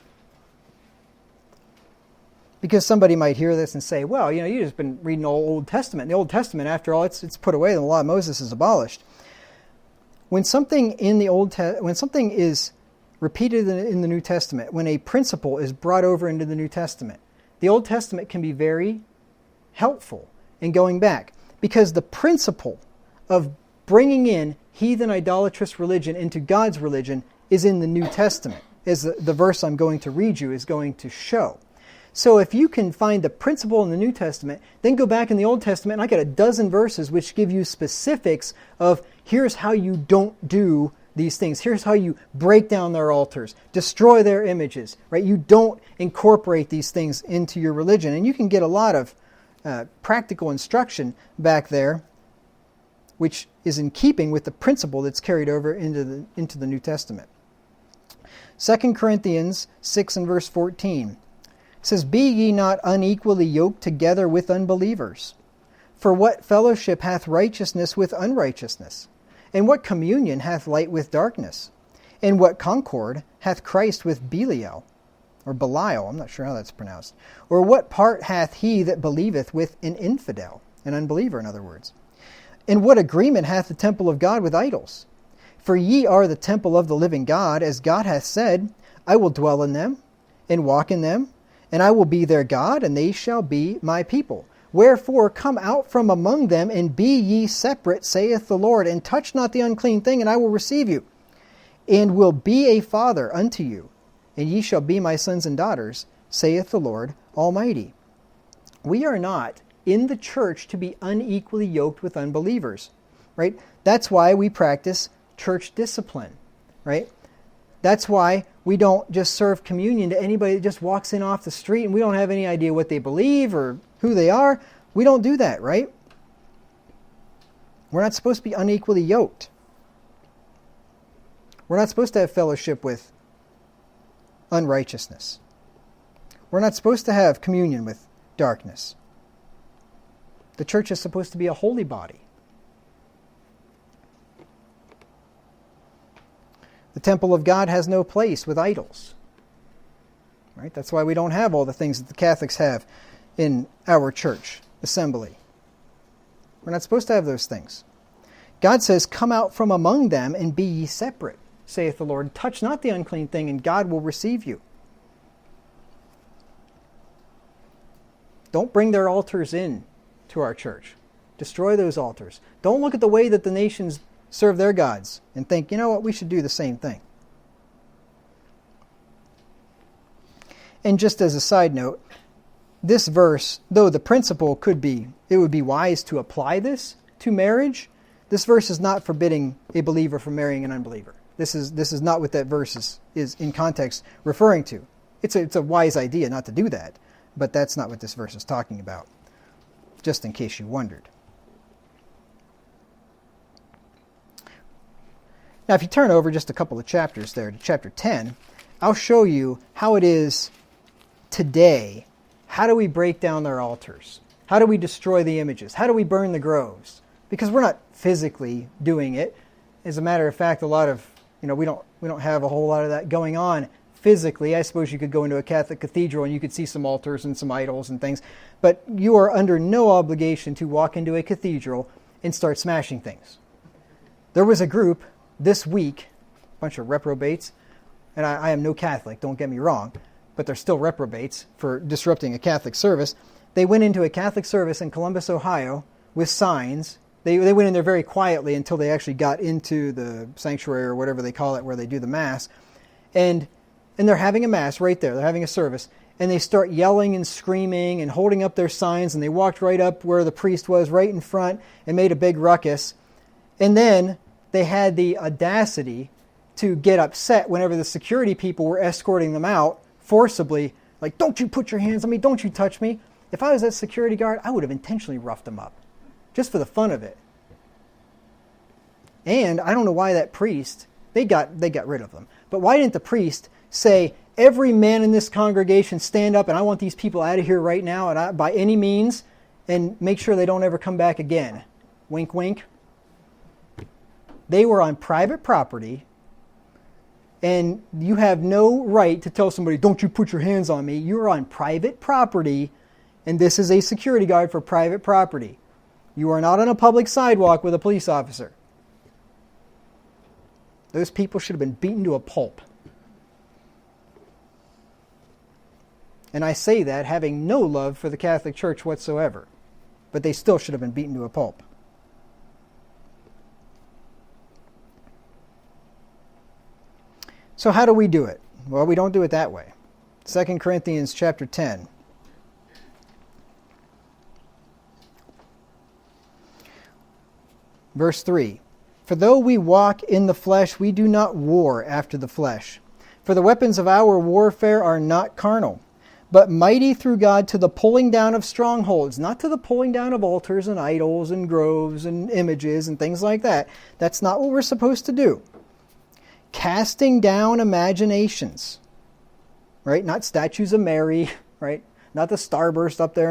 Because somebody might hear this and say, well, you've just been reading all Old Testament. The Old Testament, after all, it's put away. The law of Moses is abolished. When something is repeated in the New Testament, when a principle is brought over into the New Testament, the Old Testament can be very helpful in going back, because the principle of bringing in heathen idolatrous religion into God's religion is in the New Testament, as the verse I'm going to read you is going to show. So if you can find the principle in the New Testament, then go back in the Old Testament, and I got a dozen verses which give you specifics of here's how you don't do these things. Here's how you break down their altars, destroy their images, right? You don't incorporate these things into your religion. And you can get a lot of practical instruction back there, which is in keeping with the principle that's carried over into the New Testament. 2 Corinthians 6 and verse 14. It says, Be ye not unequally yoked together with unbelievers. For what fellowship hath righteousness with unrighteousness? And what communion hath light with darkness? And what concord hath Christ with Belial? Or Belial, I'm not sure how that's pronounced. Or what part hath he that believeth with an infidel? An unbeliever, in other words. And what agreement hath the temple of God with idols? For ye are the temple of the living God, as God hath said, I will dwell in them, and walk in them, and I will be their God, and they shall be my people. Wherefore come out from among them, and be ye separate, saith the Lord, and touch not the unclean thing, and I will receive you, and will be a father unto you, and ye shall be my sons and daughters, saith the Lord Almighty. We are not in the church to be unequally yoked with unbelievers, right? That's why we practice church discipline, right? That's why We don't just serve communion to anybody that just walks in off the street and we don't have any idea what they believe or who they are. We don't do that, right? We're not supposed to be unequally yoked. We're not supposed to have fellowship with unrighteousness. We're not supposed to have communion with darkness. The church is supposed to be a holy body. The temple of God has no place with idols. Right? That's why we don't have all the things that the Catholics have in our church assembly. We're not supposed to have those things. God says, "Come out from among them and be ye separate, saith the Lord. Touch not the unclean thing, and God will receive you." Don't bring their altars in to our church. Destroy those altars. Don't look at the way that the nations serve their gods and think, you know what, we should do the same thing. And just as a side note, this verse, though the principle it would be wise to apply this to marriage, this verse is not forbidding a believer from marrying an unbeliever. This is not what that verse is in context referring to. It's a wise idea not to do that, but that's not what this verse is talking about, just in case you wondered. Now, if you turn over just a couple of chapters there to chapter 10, I'll show you how it is today. How do we break down their altars? How do we destroy the images? How do we burn the groves? Because we're not physically doing it. As a matter of fact, a lot of, we don't have a whole lot of that going on physically. I suppose you could go into a Catholic cathedral and you could see some altars and some idols and things, but you are under no obligation to walk into a cathedral and start smashing things. There was a group this week, a bunch of reprobates, and I am no Catholic, don't get me wrong, but they're still reprobates for disrupting a Catholic service. They went into a Catholic service in Columbus, Ohio, with signs. They went in there very quietly until they actually got into the sanctuary or whatever they call it, where they do the Mass. And they're having a Mass right there. They're having a service. And they start yelling and screaming and holding up their signs. And they walked right up where the priest was, right in front, and made a big ruckus. And then they had the audacity to get upset whenever the security people were escorting them out forcibly. Like, don't you put your hands on me, don't you touch me. If I was that security guard, I would have intentionally roughed them up, just for the fun of it. And I don't know why that priest, they got rid of them. But why didn't the priest say, every man in this congregation stand up and I want these people out of here right now and by any means, and make sure they don't ever come back again. Wink, wink. They were on private property, and you have no right to tell somebody, don't you put your hands on me. You're on private property, and this is a security guard for private property. You are not on a public sidewalk with a police officer. Those people should have been beaten to a pulp. And I say that having no love for the Catholic Church whatsoever. But they still should have been beaten to a pulp. So how do we do it? Well, we don't do it that way. 2 Corinthians chapter 10. Verse 3. For though we walk in the flesh, we do not war after the flesh. For the weapons of our warfare are not carnal, but mighty through God to the pulling down of strongholds, not to the pulling down of altars and idols and groves and images and things like that. That's not what we're supposed to do. Casting down imaginations, right? Not statues of Mary, right? Not the starburst up there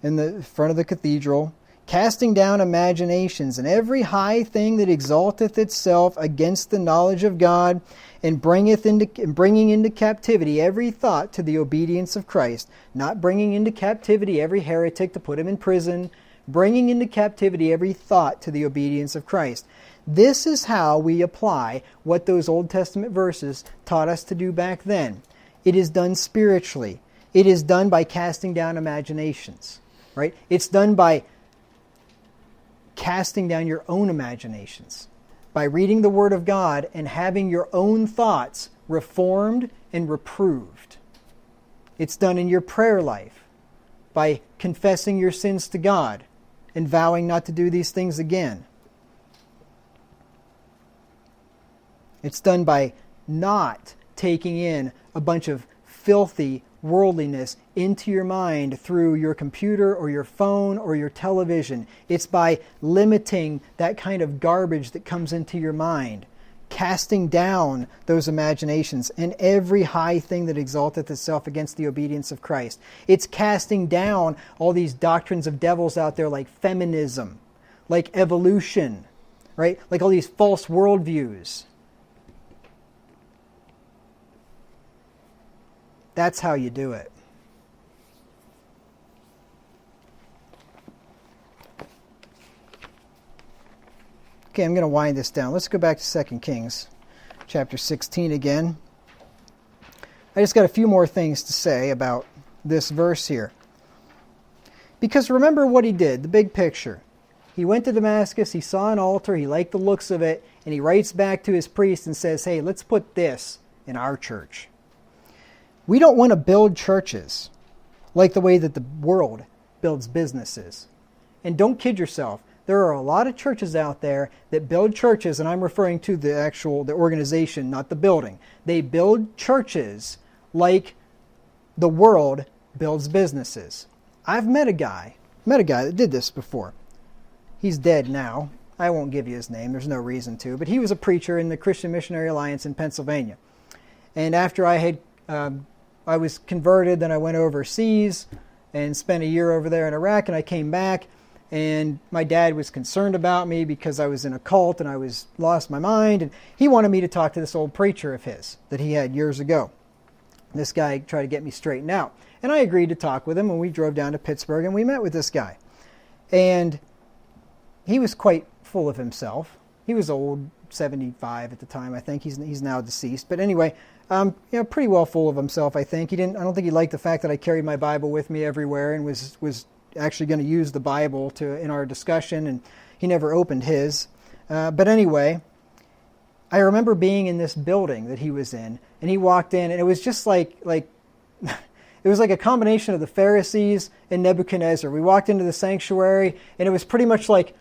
in the front of the cathedral. Casting down imaginations and every high thing that exalteth itself against the knowledge of God, and bringing into captivity every thought to the obedience of Christ. Not bringing into captivity every heretic to put him in prison. Bringing into captivity every thought to the obedience of Christ. This is how we apply what those Old Testament verses taught us to do back then. It is done spiritually. It is done by casting down imaginations, right? It's done by casting down your own imaginations, by reading the Word of God and having your own thoughts reformed and reproved. It's done in your prayer life, by confessing your sins to God and vowing not to do these things again. It's done by not taking in a bunch of filthy worldliness into your mind through your computer or your phone or your television. It's by limiting that kind of garbage that comes into your mind, casting down those imaginations and every high thing that exalteth itself against the obedience of Christ. It's casting down all these doctrines of devils out there like feminism, like evolution, right? Like all these false worldviews. That's how you do it. Okay, I'm going to wind this down. Let's go back to 2 Kings chapter 16 again. I just got a few more things to say about this verse here. Because remember what he did, the big picture. He went to Damascus, he saw an altar, he liked the looks of it, and he writes back to his priest and says, hey, let's put this in our church. We don't want to build churches like the way that the world builds businesses. And don't kid yourself. There are a lot of churches out there that build churches, and I'm referring to the organization, not the building. They build churches like the world builds businesses. I've met a guy that did this before. He's dead now. I won't give you his name. There's no reason to. But he was a preacher in the Christian Missionary Alliance in Pennsylvania. And after I was converted, then I went overseas and spent a year over there in Iraq, and I came back, and my dad was concerned about me because I was in a cult and I lost my mind, and he wanted me to talk to this old preacher of his that he had years ago. This guy tried to get me straightened out, and I agreed to talk with him, and we drove down to Pittsburgh, and we met with this guy. And he was quite full of himself. He was old, 75 at the time, I think. He's now deceased. But anyway, pretty well full of himself, I think. I don't think he liked the fact that I carried my Bible with me everywhere and was actually going to use the Bible in our discussion, and he never opened his. But anyway, I remember being in this building that he was in, and he walked in, and it was just like it was like a combination of the Pharisees and Nebuchadnezzar. We walked into the sanctuary, and it was pretty much like,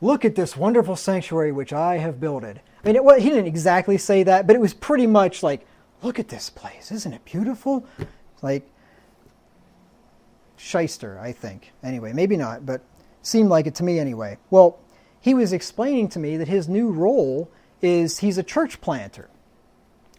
look at this wonderful sanctuary which I have builded. I mean, he didn't exactly say that, but it was pretty much like, look at this place. Isn't it beautiful? Like, shyster, I think. Anyway, maybe not, but seemed like it to me anyway. Well, he was explaining to me that his new role is he's a church planter.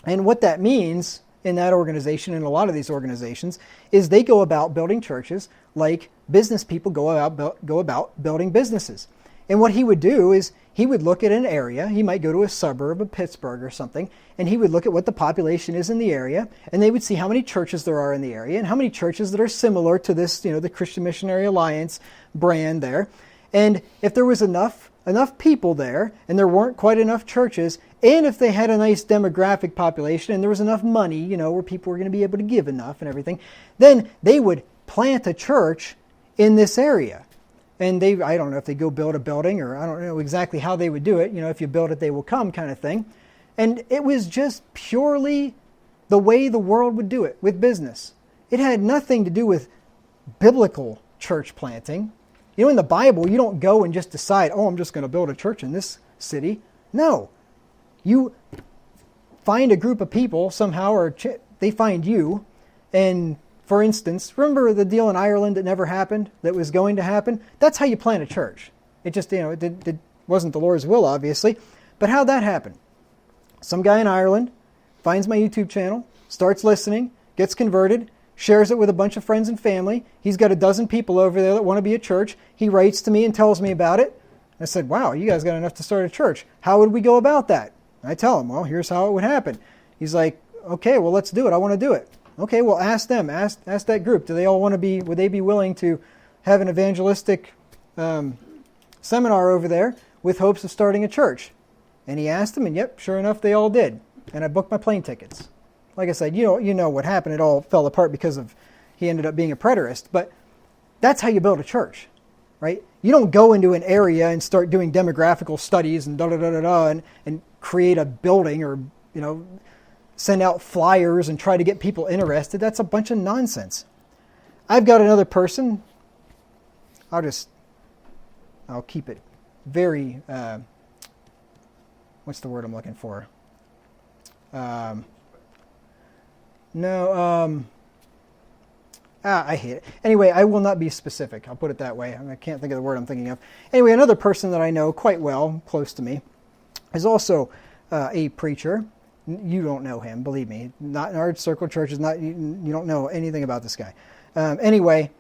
And what that means in that organization and a lot of these organizations is they go about building churches like business people go about building businesses. And what he would do is he would look at an area. He might go to a suburb of Pittsburgh or something, and he would look at what the population is in the area, and they would see how many churches there are in the area and how many churches that are similar to this, the Christian Missionary Alliance brand there. And if there was enough people there, and there weren't quite enough churches, and if they had a nice demographic population, and there was enough money, where people were going to be able to give enough and everything, then they would plant a church in this area. And I don't know if they go build a building, or I don't know exactly how they would do it. If you build it, they will come kind of thing. And it was just purely the way the world would do it with business. It had nothing to do with biblical church planting. In the Bible, you don't go and just decide, I'm just going to build a church in this city. No. You find a group of people somehow, or they find you, and for instance, remember the deal in Ireland that never happened, that was going to happen? That's how you plant a church. It just, it wasn't the Lord's will, obviously. But how'd that happen? Some guy in Ireland finds my YouTube channel, starts listening, gets converted, shares it with a bunch of friends and family. He's got a dozen people over there that want to be a church. He writes to me and tells me about it. I said, wow, you guys got enough to start a church. How would we go about that? I tell him, well, here's how it would happen. He's like, okay, well, let's do it. I want to do it. Okay, well, ask them. Ask that group. Do they all want to be? Would they be willing to have an evangelistic seminar over there with hopes of starting a church? And he asked them, and yep, sure enough, they all did. And I booked my plane tickets. Like I said, you know what happened. It all fell apart because he ended up being a preterist. But that's how you build a church, right? You don't go into an area and start doing demographical studies and and create a building, or send out flyers and try to get people interested. That's a bunch of nonsense. I've got another person. I'll keep it very, what's the word I'm looking for? No, I hate it. Anyway, I will not be specific. I'll put it that way. I can't think of the word I'm thinking of. Anyway, another person that I know quite well, close to me, is also a preacher. You don't know him, believe me. Not in our circle of churches. Not you don't know anything about this guy. Anyway,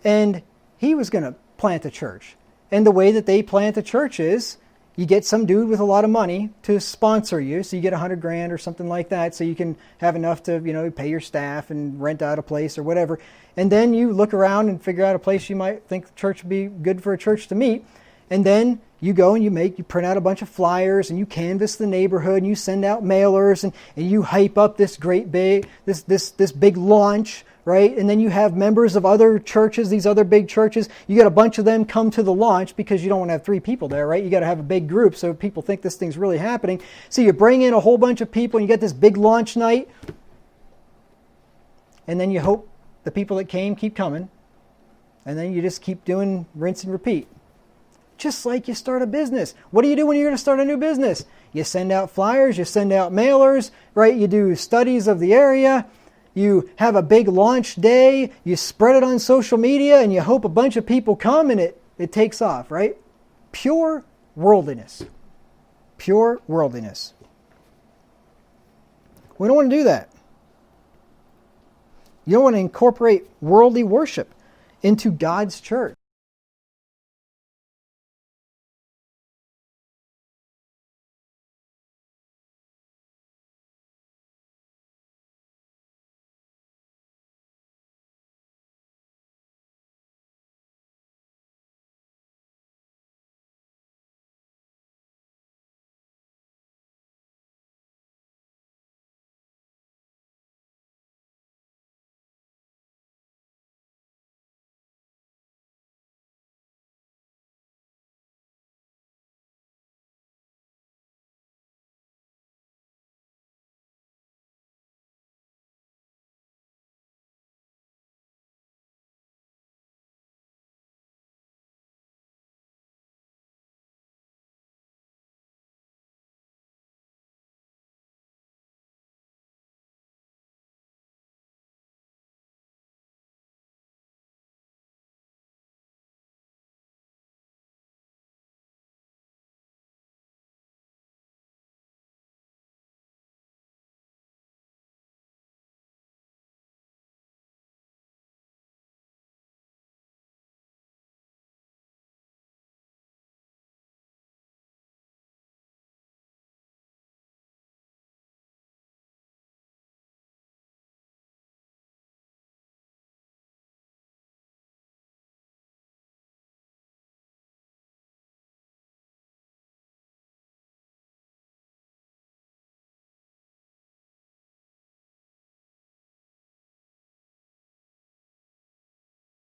and he was going to plant a church. And the way that they plant a church is you get some dude with a lot of money to sponsor you. So you get $100,000 or something like that, so you can have enough to, pay your staff and rent out a place or whatever. And then you look around and figure out a place you might think the church would be good for a church to meet. And then you go and you print out a bunch of flyers and you canvass the neighborhood and you send out mailers and you hype up this great big, this big launch, right? And then you have members of other churches, these other big churches. You get a bunch of them come to the launch because you don't want to have 3 people there, right? You got to have a big group so people think this thing's really happening. So you bring in a whole bunch of people and you get this big launch night. And then you hope the people that came keep coming. And then you just keep doing rinse and repeat. Just like you start a business. What do you do when you're going to start a new business? You send out flyers, you send out mailers, right? You do studies of the area. You have a big launch day. You spread it on social media and you hope a bunch of people come and it takes off, right? Pure worldliness. Pure worldliness. We don't want to do that. You don't want to incorporate worldly worship into God's church.